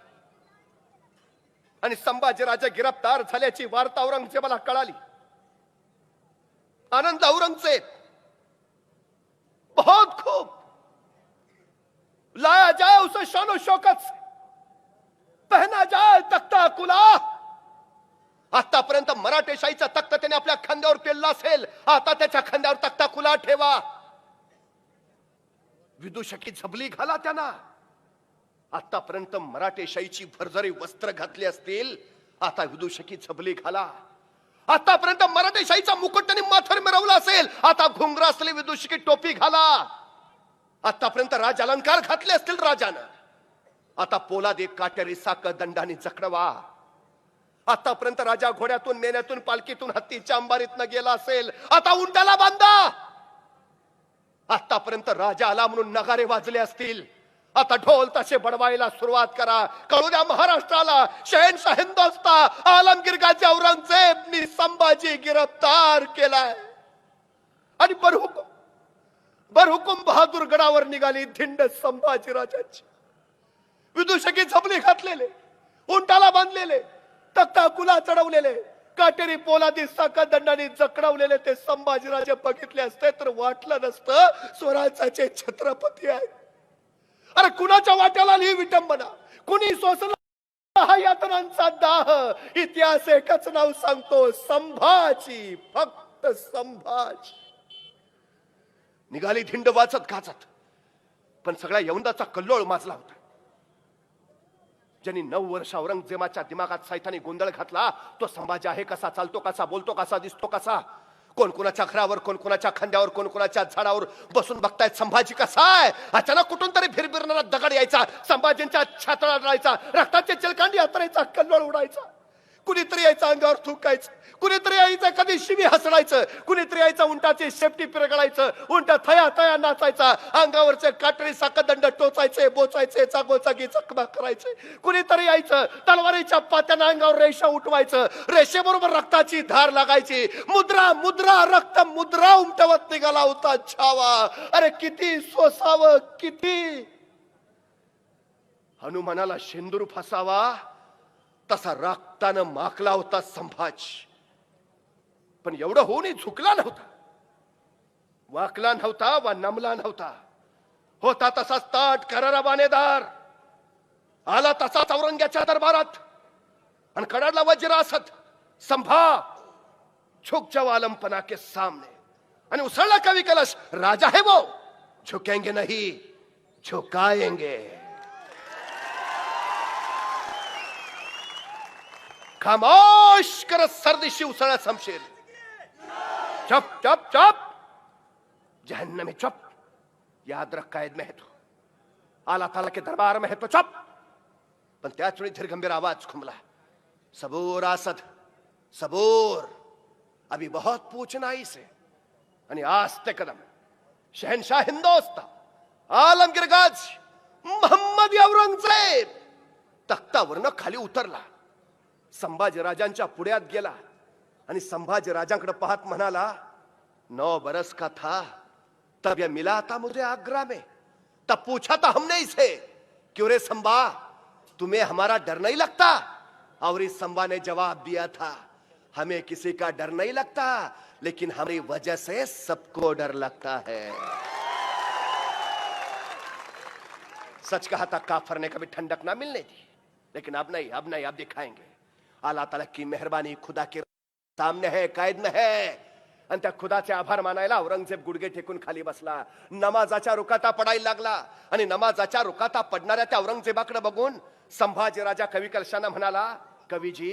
आणि संभाजीराजे गिरफ्तार झाल्याची वार्ता औरंगजेबाला कळाली. आनंद औरंगजेब बहुत खूब लाया जाए उसे शानो शौकत से, पहना जाए तख्ता कुला. आतापर्यंत मराठेशाहीचा तख्त त्याने आपल्या खांद्यावर पेलला असेल, आता त्याच्या खांद्यावर तख्ता कुला ठेवा. विदूषकी झबली घाला त्यांना. आतापर्यंत मराठेशाहीची भरजरी वस्त्र घातली असतील, आता विदूषकी झबली घाला. आतापर्यंत मराठेशाहीचा मुकुट त्यांनी माथ्यावर मिरवला असेल, आता घुंगरा असलेली विदूषकी टोपी घाला. आतापर्यंत राज अलंकार घातले असतील राजानं, आता पोलाद एक काटेरी साक दंडाने जखडवा. आतापर्यंत राजा घोड्यातून, मेण्यातून, पालखीतून, हत्तीच्या अंबारीतनं गेला असेल, आता उंटाला बांधा. आतापर्यंत राजा आला म्हणून नगारे वाजले असतील, आता ढोल तसे बडवायला सुरुवात करा. कळू द्या महाराष्ट्राला, शहनशाह हिंदोस्ता आलमगीर गाजी औरंगजेबनी संभाजी गिरफ्तार केलाय. आणि बरहुकुम बहादूर गडावर निघाली धिंड संभाजी राजांची. विदूषकी झबली घातलेले, उंटाला बांधलेले, तख्ता कुला चढवलेले, काटेरी पोलादी साखळदंडाने जखडवलेले ते संभाजीराजे बघितले असते तर वाटलं नसतं स्वराज्याचे छत्रपती आहेत. अरे कुणाच्या वाट्याला ही विटंबना, कुणी सोसला हा यातनांचा दाह. इतिहास एकच नाव सांगतो, संभाजी, फक्त संभाजी. निघाली धिंड वाचत गाजत, पण सगळ्या यवंदाचा कल्लोळ माजला होता. ज्यांनी 9 वर्ष औरंगजेबाच्या दिमागात सैतानी गोंधळ घातला, तो संभाजी आहे कसा, चालतो कसा, बोलतो कसा, दिसतो कसा, कोण कोणाच्या घरावर, कोण कोणाच्या खांद्यावर, कोण कोणाच्या झाडावर बसून बघतायत संभाजी कसा आहे. अचानक कुठून तरी भिरभिरणारा दगड यायचा, संभाजींच्या छातळा जायचा, रक्ताचे चिलकांडी यात्रायचा, कल्लोळ उडायचा. कुणीतरी यायचं अंगावर थुकायचं, कुणीतरी यायचं कधी शिवी हसडायचं, कुणीतरी यायचं उंटाची शेपटी पिरगळायचं, उंट थया थया नाचायचा, अंगावरचे काटरी साखळदंड टोचायचे, बोचायचे, चागोचागी जखमा करायचे. कुणीतरी यायचं तलवारीच्या पात्यानं अंगावर रेषा उठवायचं, रेषेबरोबर रक्ताची धार लागायची. मुद्रा मुद्रा रक्त मुद्रा उमटवत निघाला होता छावा. अरे किती सोसावं, किती. हनुमानाला शेंदूर फसावा तसा रक्तानं माखला होता संभाजी. पण एवढं होऊनही झुकला नव्हता, वाकला नव्हता, वा नमला नव्हता. होता तसाच ताट करारा बाणेदार, आला तसाच औरंग्याच्या दरबारात आणि कडाडला वज्र असत, संभा झुक जाओ आलमपना के सामने. आणि उसळला कवी कलश, राजा है वो, झुकेंगे नहीं झुकाएंगे. खामोश कर सर्दिशी उसळा शमशेर. चुप चुप चुप, जहन्नम में चुप, याद रख कैद में है तो, आला ताला के दरबार में है तो चुप. पण त्याच वेळी धीरगंभीर आवाज खुमला, सबूर आसद सबूर, अभी बहुत पूछना इसे. आणि आस्ते कदम शहनशाह हिंदोस्ता आलमगीर गाजी मोहम्मद औरंगजेब तख्तावरनं खाली उतरला, संभाजी राजांच्या पुढ्यात गेला आणि संभाजी राजांकडे पाहत म्हणाला, 9 बरस का था तब यह मिला था मुझे आगरा में, तब पूछा था हमने इसे, क्यों रे संभा तुम्हें हमारा डर नहीं लगता. और इस संभा ने जवाब दिया था, हमें किसी का डर नहीं लगता, लेकिन हमारी वजह से सबको डर लगता है. सच कहा था काफर ने कभी ठंडक ना मिलने दी, लेकिन अब नहीं, अब नहीं, अब दिखाएंगे. अल्लाह ताला की मेहरबानी खुदा के सामने है, कैद में है. आणि त्या खुदाचे आभार मानायला औरंगजेब गुडघे टेकून खाली बसला. नमाजाच्या रुकाता पडायला लागला आणि नमाजाच्या रुकाता पडणाऱ्या त्या औरंगजेबाकडे बघून संभाजी राजा कवी कलशानं म्हणाला, कवीजी,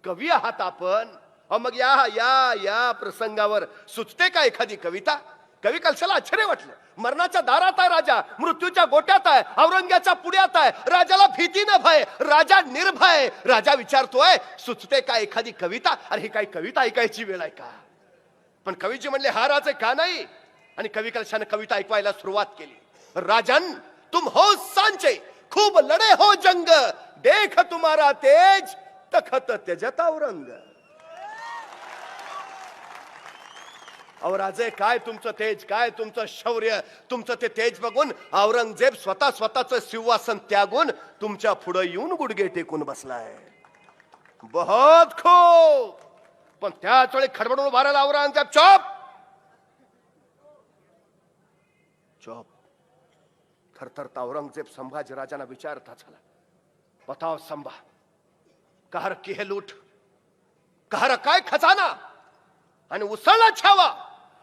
कवी आहात आपण, मग या या या प्रसंगावर सुचते का एखादी कविता. कवी कलशाला आश्चर्य वाटलं. मरणाच्या दारात आहे राजा, मृत्यूच्या गोट्यात आहे, औरंग्याच्या पुढ्यात आहे, राजाला भीती न भय, राजा निर्भय. राजा विचारतोय, सुचते का एखादी कविता. अरे ही काही कविता ऐकायची वेळ आहे का. पण कवीजी म्हणले, हा राजे का नाही. आणि कवी कलशाने कविता ऐकवायला सुरुवात केली. राजन तुम हो सांचे, खूब लढे हो जंग, देख तुम्हारा तेज तखत तेजत औरंग. अहो राजे, काय तुमचं तेज, काय तुमचं शौर्य, तुमचं ते तेज बघून औरंगजेब स्वतःचं सिंहासन त्यागून तुमच्या पुढे येऊन गुडघे टेकून बसलाय. बहुत खूप. पण त्याच वेळी खडबडून उभा राहिला औरंगजेब. चुप चुप. थरथरता औरंगजेब संभाजी राजांना विचारता झाला, बताओ संभा, कहर की है लूट, कहर काय खजाना. आणि उसळला छावा.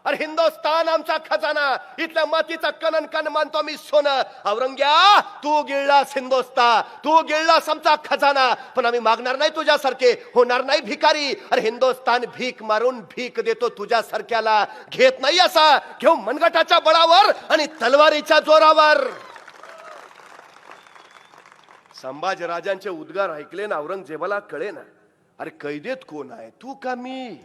अरे हिंदुस्तान आमचा खजाना, इथल्या मातीचा कणन कण मानतो मी सोनं. औरंग्या तू गिळलास हिंदुस्तान, तू गिळलास आमचा खजाना, पण आम्ही मागणार नाही तुझ्यासारखे, होणार नाही भिकारी. अरे हिंदुस्तान भीक मारून भीक देतो तुझ्यासारख्याला, घेत नाही असा, घेऊ मनगटाच्या बळावर आणि तलवारीच्या जोरावर. संभाजी राजांचे उद्गार ऐकले ना औरंगजेबाला कळे ना, अरे कैदेत कोण आहे, तू का मी?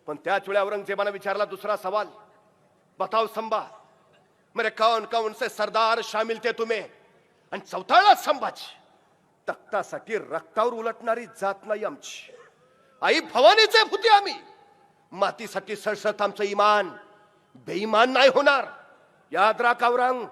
पण त्याच वेळी औरंगजेबाने विचारला दुसरा सवाल, बताओ संभा, मेरे कौन कौन से सरदार शामिल थे तुम्हें? आणि चौथाला संभाजी, तख्तासाठी रक्तावर उलटणारी जात नाही आमची, आई भवानीचे भूती आम्ही, मातीसाठी सळसळत आमचं इमान, बेईमान नाही होणार. याद राख औरंग,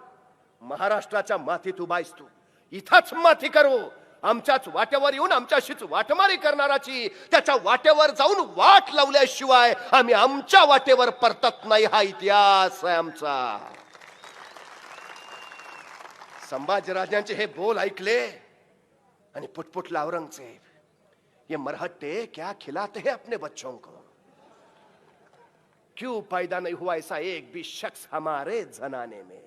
महाराष्ट्राच्या मातीत उभायस तू, इथंच माती करू. आमच्याच वाट्यावर येऊन आमच्याशीच वाटमारी करणाराची त्याच्या वाट्यावर जाऊन वाट लावल्याशिवाय आम्ही आमच्या वाटेवर परतत नाही, हा इतिहास आहे आमचा. संभाजीराजांचे हे बोल ऐकले आणि पुटपुटला औरंगजेब, ये मरहट्टे क्या खिलाते हैं अपने बच्चों को? क्यों पैदा नहीं हुआ ऐसा एक भी शख्स हमारे जनाने में?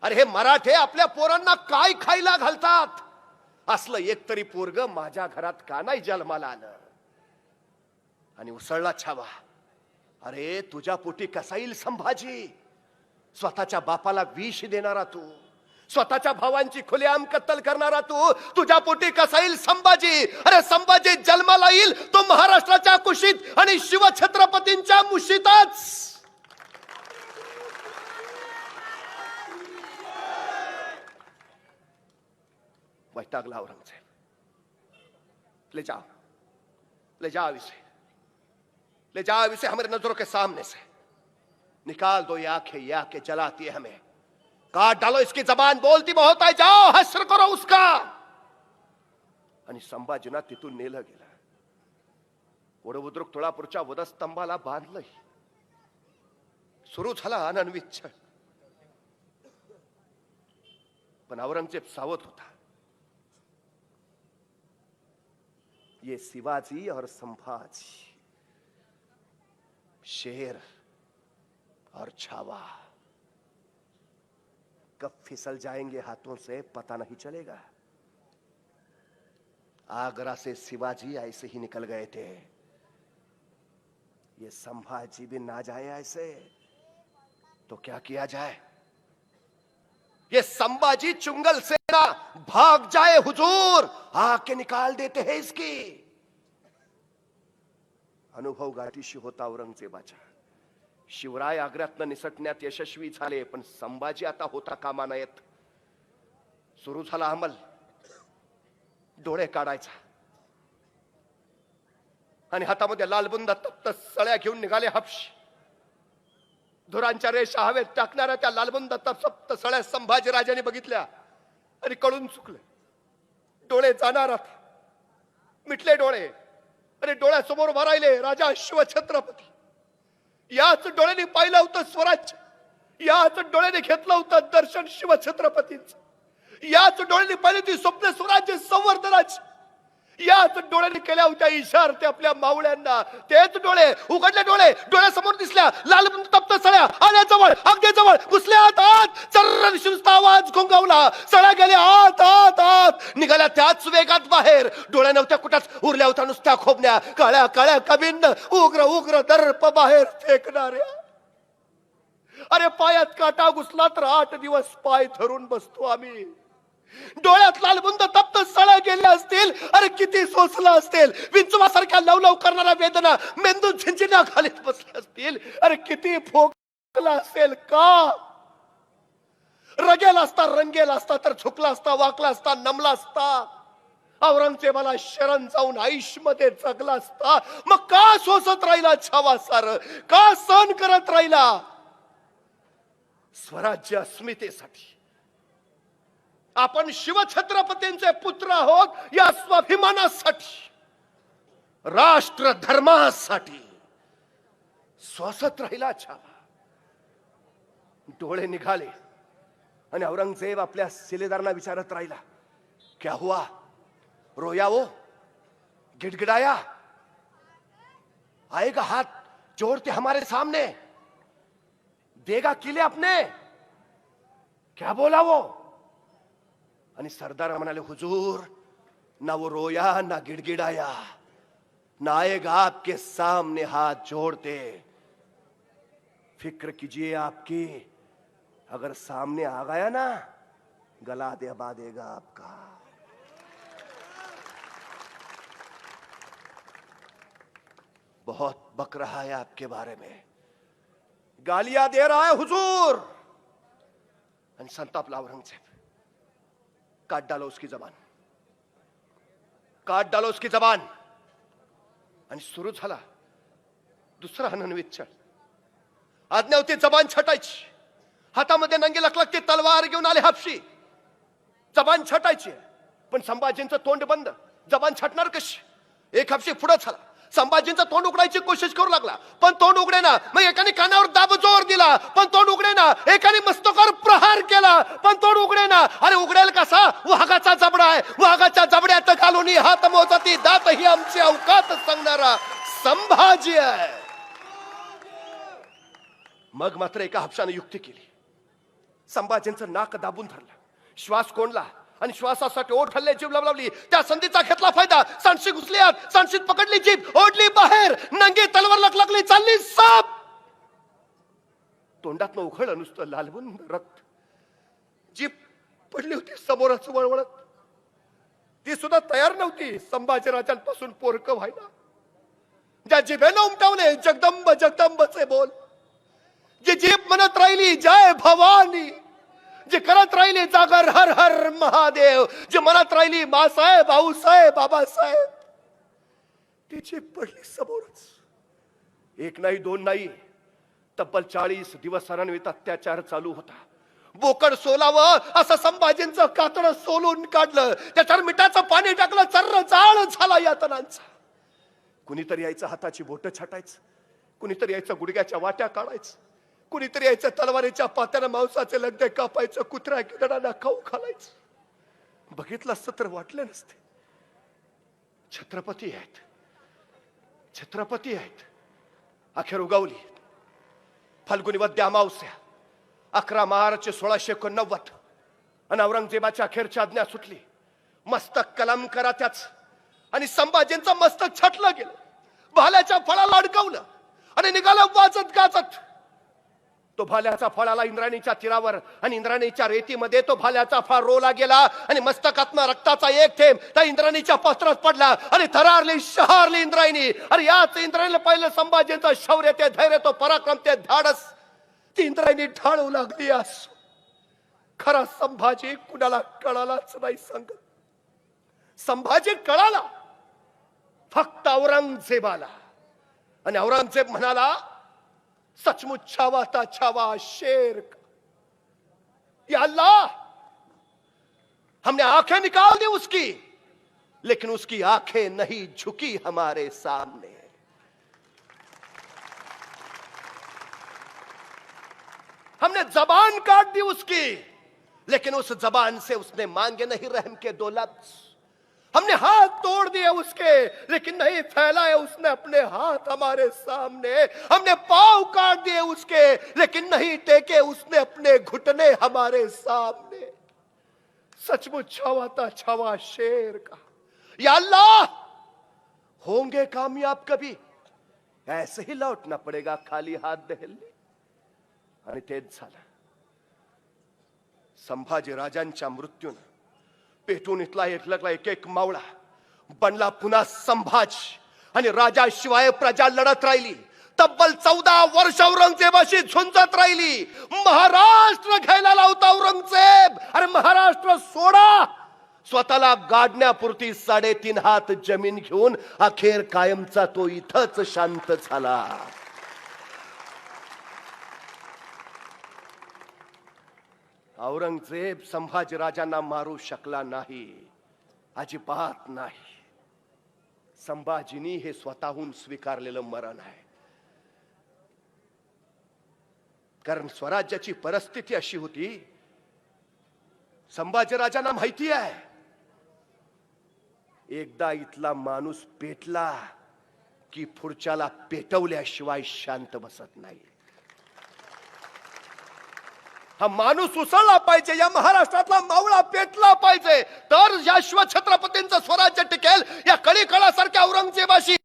अरे हे मराठे आपल्या पोरांना काय खायला घालतात? असलं एक तरी पोरग माझ्या घरात का नाही जन्माला आलं? आणि उसळला छावा, अरे तुझ्या पोटी कसा येईल संभाजी? स्वतःच्या बापाला विष देणारा तू, स्वतःच्या भावांची खुलेआम कत्तल करणारा तू, तुझ्या पोटी कसा येईल संभाजी? अरे संभाजी जन्माला येईल तो महाराष्ट्राच्या कुशीत आणि शिवछत्रपतींच्या मुशीतच. वैतागला औरंगजेब, ले जाओ इसे, ले जाओ इसे हमारे नजरों के सामने से, निकाल दो ये आंखें जलाती है हमें, काट डालो इसकी जबान बोलती बहुत है, जाओ हश्र करो उसका. आणि संभाजीना तिथून नेलं गेलं. वडबुद्रुक तुळापूरच्या वधस्तंभाला बांधलंय. सुरू झाला अनन्वित छळ. पण औरंगजेब सावध होता. ये शिवाजी और संभाजी, शेर और छावा कब फिसल जाएंगे हाथों से पता नहीं चलेगा. आगरा से शिवाजी ऐसे ही निकल गए थे, ये संभाजी भी ना जाए ऐसे तो क्या किया जाए? ये संभाजी चुंगल से ना भाग जाए हुजूर, आके निकाल देते हैं इसकी. अनुभव गाठीशी होता औरंगजेबाच्या. शिवराय आग्र्यातनं निसटण्यात यशस्वी झाले, पण संभाजी आता होता कामा नयेत. सुरू झाला अंमल, डोळे काढायचा आणि हातामध्ये लालबुंद तप्त सळ्या घेऊन निघाले हपशी. धुरांच्या रेषा हवेत टाकणाऱ्या त्या लालबुंद तप्त सळ्या संभाजीराजांनी बघितल्या आणि कळून चुकले. डोळे जाणार, मिटले डोळे. अरे डोळ्यासमोर भरायले राजा शिवछत्रपती. याच डोळ्यांनी पाहिलं होतं स्वराज्य, याच डोळ्याने घेतलं होतं दर्शन शिवछत्रपतींचं, याच डोळ्यांनी पाहिली ती स्वप्न स्वराज्य संवर्धनाची, याच डोळ्यांनी केल्या होत्या इशारते आपल्या मावळ्यांना. तेच डोळे, उघडले डोळे, डोळ्यासमोर दिसल्या लालबुंद तप्त सळ्या. आल्या जवळ, अगदी जवळ, घुसल्या आत. चर्र नुसता आवाज घोंगावला. सळ्या गेल्या आत आत आत, निघाल्या त्याच वेगात बाहेर. डोळ्या नव्हत्या कुठंच, उरल्या होत्या नुसत्या खोबण्या, काळ्या काळ्या कवीन, उग्र उग्र दर्प बाहेर फेकणाऱ्या. अरे पायात काटा घुसला तर 8 दिवस पाय धरून बसतो आम्ही. डोळ्यात लालबुंद तप्त सळ्या गेल्या असतील, अरे किती सोसला असेल. विंचवासारख्या लवलव करणाऱ्या वेदना मेंदू झिंजिण्या घालीत बसल्या असतील, अरे किती फोकला असेल. का रगेला असता, रंगेला असता, तर झुकला असता, वाकला असता, नमला असता. औरंगजेबाला शरण जाऊन आयुष्यमध्ये जगला असता. मग का सोसत राहिला छावा सार? का सहन करत राहिला? स्वराज्य अस्मितेसाठी, आपण शिवछत्रपतींचे पुत्र आहोत या स्वाभिमानासाठी, राष्ट्र धर्मासाठी स्वसत राहिला छावा. डोळे निघाले आणि औरंगजेब आपल्या शिलेदारांना विचारत राहिला, क्या हुआ? रोया वो, गिड़गिड़ाया, आएगा हाथ जोड़ते हमारे सामने, देगा किले अपने, क्या बोला वो? आणि सरदार म्हणाले, हुजूर ना वो रोया ना गिड़गिड़ाया, ना आएगा आपके सामने हाथ जोड़ते. फिक्र कीजिए आपकी, अगर सामने आ गया ना गला दबा देगा आपका. बहुत बक रहा है आपके बारे में, गालियां दे रहा है हुजूर। आणि संतापला औरंगजेब, काट डालो उसकी जबान, काट डालो उसकी जबान। आणि सुरू झाला दुसरा हननवित छळ। आज्ञा होती जबान छटायची, हातामध्ये नंगी लखलखती तलवार घेऊन आले हापशी, जबान छटायची, पण संभाजींचं तोंड बंद, जबान छटणार कशी? एक हापशी पुढे झाला, संभाजींचं तोंड उघडायची कोशिश करू लागला, पण तोंड उघडे ना। मग एकाने कानावर दाब जोर दिला, पण तोंड उघडे ना। एकाने मस्तकावर प्रहार केला, पण तोंड उघडे ना। अरे उघडेल कसा? वाघाचा जबडा आहे, वाघाच्या जबड्यात घालून हात मोजती, दात ही आमची अवकात सांगणारा संभाजी आहे। मग मात्र एका हापशाने युक्ती केली, संभाजींचं नाक दाबून धरलं, श्वास कोंडला आणि श्वासासाठी ओठ हल्ले, जीभ लवलवली। त्या संधीचा घेतला फायदा, सांडशी घुसली आत, सांडशीत पकडली जीभ, ओढली बाहेर, नंगी तलवार लकलकली, चालली साप। तोंडातनं उघडलं नुसतं लालबुंद रक्त, जीभ पडली होती समोरच वळवळत। ती सुद्धा तयार नव्हती संभाजीराजांपासून पोरकं व्हायला। ज्या जिभेनं उमटवले जगदंब जगदंबचे बोल, जी जीभ म्हणत राहिली जय भवानी, जे करत राहिले जागर हर हर महादेव, जे म्हणत राहिली मासाहेब भाऊसाहेब बाबासाहेब, तिची पडली समोरच। एक नाही दोन नाही, तब्बल 40 दिवस रणवीत अत्याचार चालू होता। बोकड सोलावं असं संभाजींचं कातडं सोलून काढलं, त्याच्यावर मिठाचं पाणी टाकलं, चर्र जाळ झाला यातनांचा। कुणीतरी यायचं हाताची बोटं छाटायचं, कुणीतरी यायचं गुडघ्याच्या वाट्या काढायचं, कुणीतरी यायचं तलवारीच्या पात्यानं मांसाचे लगदे कापायचं, कुत्र्या किडांना खाऊ घालायचं। बघितलं असतं तर वाटले नसते। छत्रपती आहेत, छत्रपती आहेत। अखेर उगवली फाल्गुनी वद्य अमावस्या, 11 मार्च 1689, आणि औरंगजेबाच्या अखेरची आज्ञा सुटली। मस्तक कलम करा त्याच, आणि संभाजींचं मस्तक छटलं गेलं, भाल्याच्या फळाला अडकवलं आणि निघालं वाजत गाजत। तो भाल्याचा फळाला इंद्राणीच्या तीरावर आणि इंद्राणीच्या रेतीमध्ये तो भाल्याचा फाळ रोला गेला, आणि मस्तकातनं रक्ताचा एक थेंब त्या इंद्राणीच्या पत्रात पडला, आणि थरारली शहारली इंद्रायणी। अरे याच इंद्रायणीला पाहिलं संभाजींचं शौर्य, ते धैर्य, तो पराक्रम, ते धाडस। ती इंद्रायणी ढाळू लागली असो, खरा संभाजी कुणाला कळालाच नाही सांगत। संभाजी कळाला फक्त औरंगजेबाला, आणि औरंगजेब म्हणाला सचमुच छावा था छावा शेर का। या अल्लाह, हमने आंखें निकाल दी उसकी, लेकिन उसकी आंखें नहीं झुकी हमारे सामने। हमने जबान काट दी उसकी, लेकिन उस जबान से उसने मांगे नहीं रहम के 2 लफ्ज। हमने हाथ तोड़ दिए उसके, लेकिन नहीं फैलाए उसने अपने हाथ हमारे सामने। हमने पांव काट दिए उसके, लेकिन नहीं टेके उसने अपने घुटने हमारे सामने। सचमुच छावा था छावा शेर का। या अल्लाह, होंगे कामयाब कभी, ऐसे ही लौटना पड़ेगा खाली हाथ दहलने। आणि तेच झालं। संभाजी राजांच्या मृत्यूने पेटून इथला एकलकला एक एक मावळा बनला पुन्हा संभाजी, आणि राजाशिवाय प्रजा लढत राहिली। तब्बल 14 वर्ष औरंगजेबाशी झुंजत राहिली। महाराष्ट्र घ्यायला लावता औरंगजेब, अरे महाराष्ट्र सोडा, स्वतःला गाडण्यापुरती 3.5 हात जमीन घेऊन अखेर कायमचा तो इथंच शांत झाला। औरंगजेब संभाजी राजांना मारू शकला नाही, अजिबात नाही। संभाजीनी हे स्वतःहून स्वीकारलेलं मरण आहे, कारण स्वराज्याची परिस्थिती अशी होती। संभाजी राजांना माहिती आहे, एकदा इथला माणूस पेटला की पुढच्याला पेटवल्याशिवाय शांत बसत नाही। हा माणूस उसळला पाहिजे, या महाराष्ट्रातला मावळा पेटला पाहिजे, तर या शिवछत्रपतींचं स्वराज्य टिकेल। या कळीकळासारख्या औरंगजेबाशी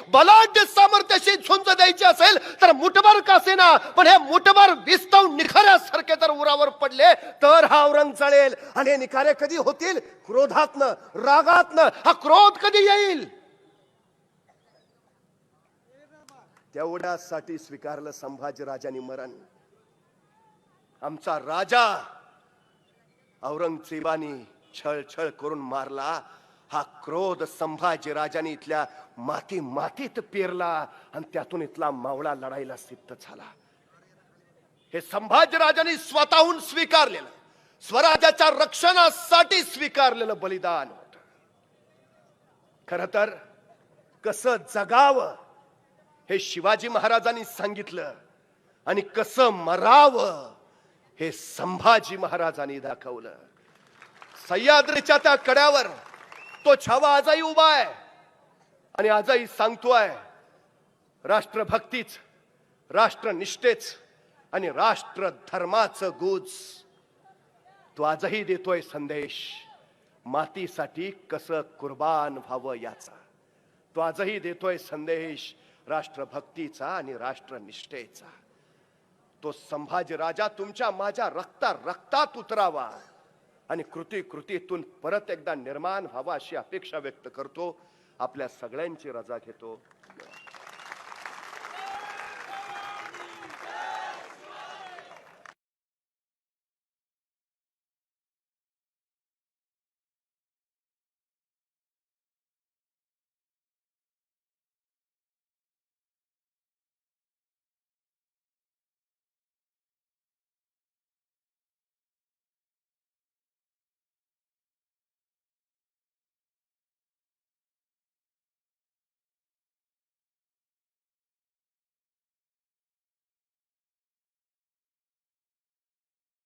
बलाढ्य सामर्थ्याशी झुंज द्यायची असेल तर मुठभर कासेना, पण हे मुठभर विस्तव निखाऱ्यासारखे जर उरावर पडले तर हा औरंग चळेल। आणि हे निखारे कधी होतील? क्रोधातनं, रागातनं। हा क्रोध कधी येईल? तेवढ्यासाठी स्वीकारलं संभाजीराजांनी मरण. आमचा राजा औरंगजेबाने छळ छळ करून मारला. हा क्रोध संभाजीराजांनी इथल्या मातीत पेरला आणि त्यातून इथला मावळा लढाईला सिद्ध झाला. हे संभाजीराजांनी स्वतःहून स्वीकारलेलं, स्वराज्याच्या रक्षणासाठी स्वीकारलेलं बलिदान होतं. खर तर कसं जगावं हे शिवाजी महाराजांनी सांगितलं आणि कसं मरावं हे संभाजी महाराजांनी दाखवलं. सह्याद्रीच्या त्या कड्यावर तो छावा आजही उभा आहे आणि आजही सांगतोय राष्ट्रभक्तीच, राष्ट्रनिष्ठेच आणि राष्ट्र धर्माचं गुज. तो आजही देतोय संदेश मातीसाठी कसं कुर्बान व्हावं याचा. तो आजही देतोय संदेश राष्ट्रभक्तीचा आणि राष्ट्रनिष्ठेचा. तो संभाजी राजा तुमच्या माझ्या रक्तात उतरावा आणि कृतीतून परत एकदा निर्माण व्हावा अशी अपेक्षा व्यक्त करतो. आपल्या सगळ्यांची रजा घेतो.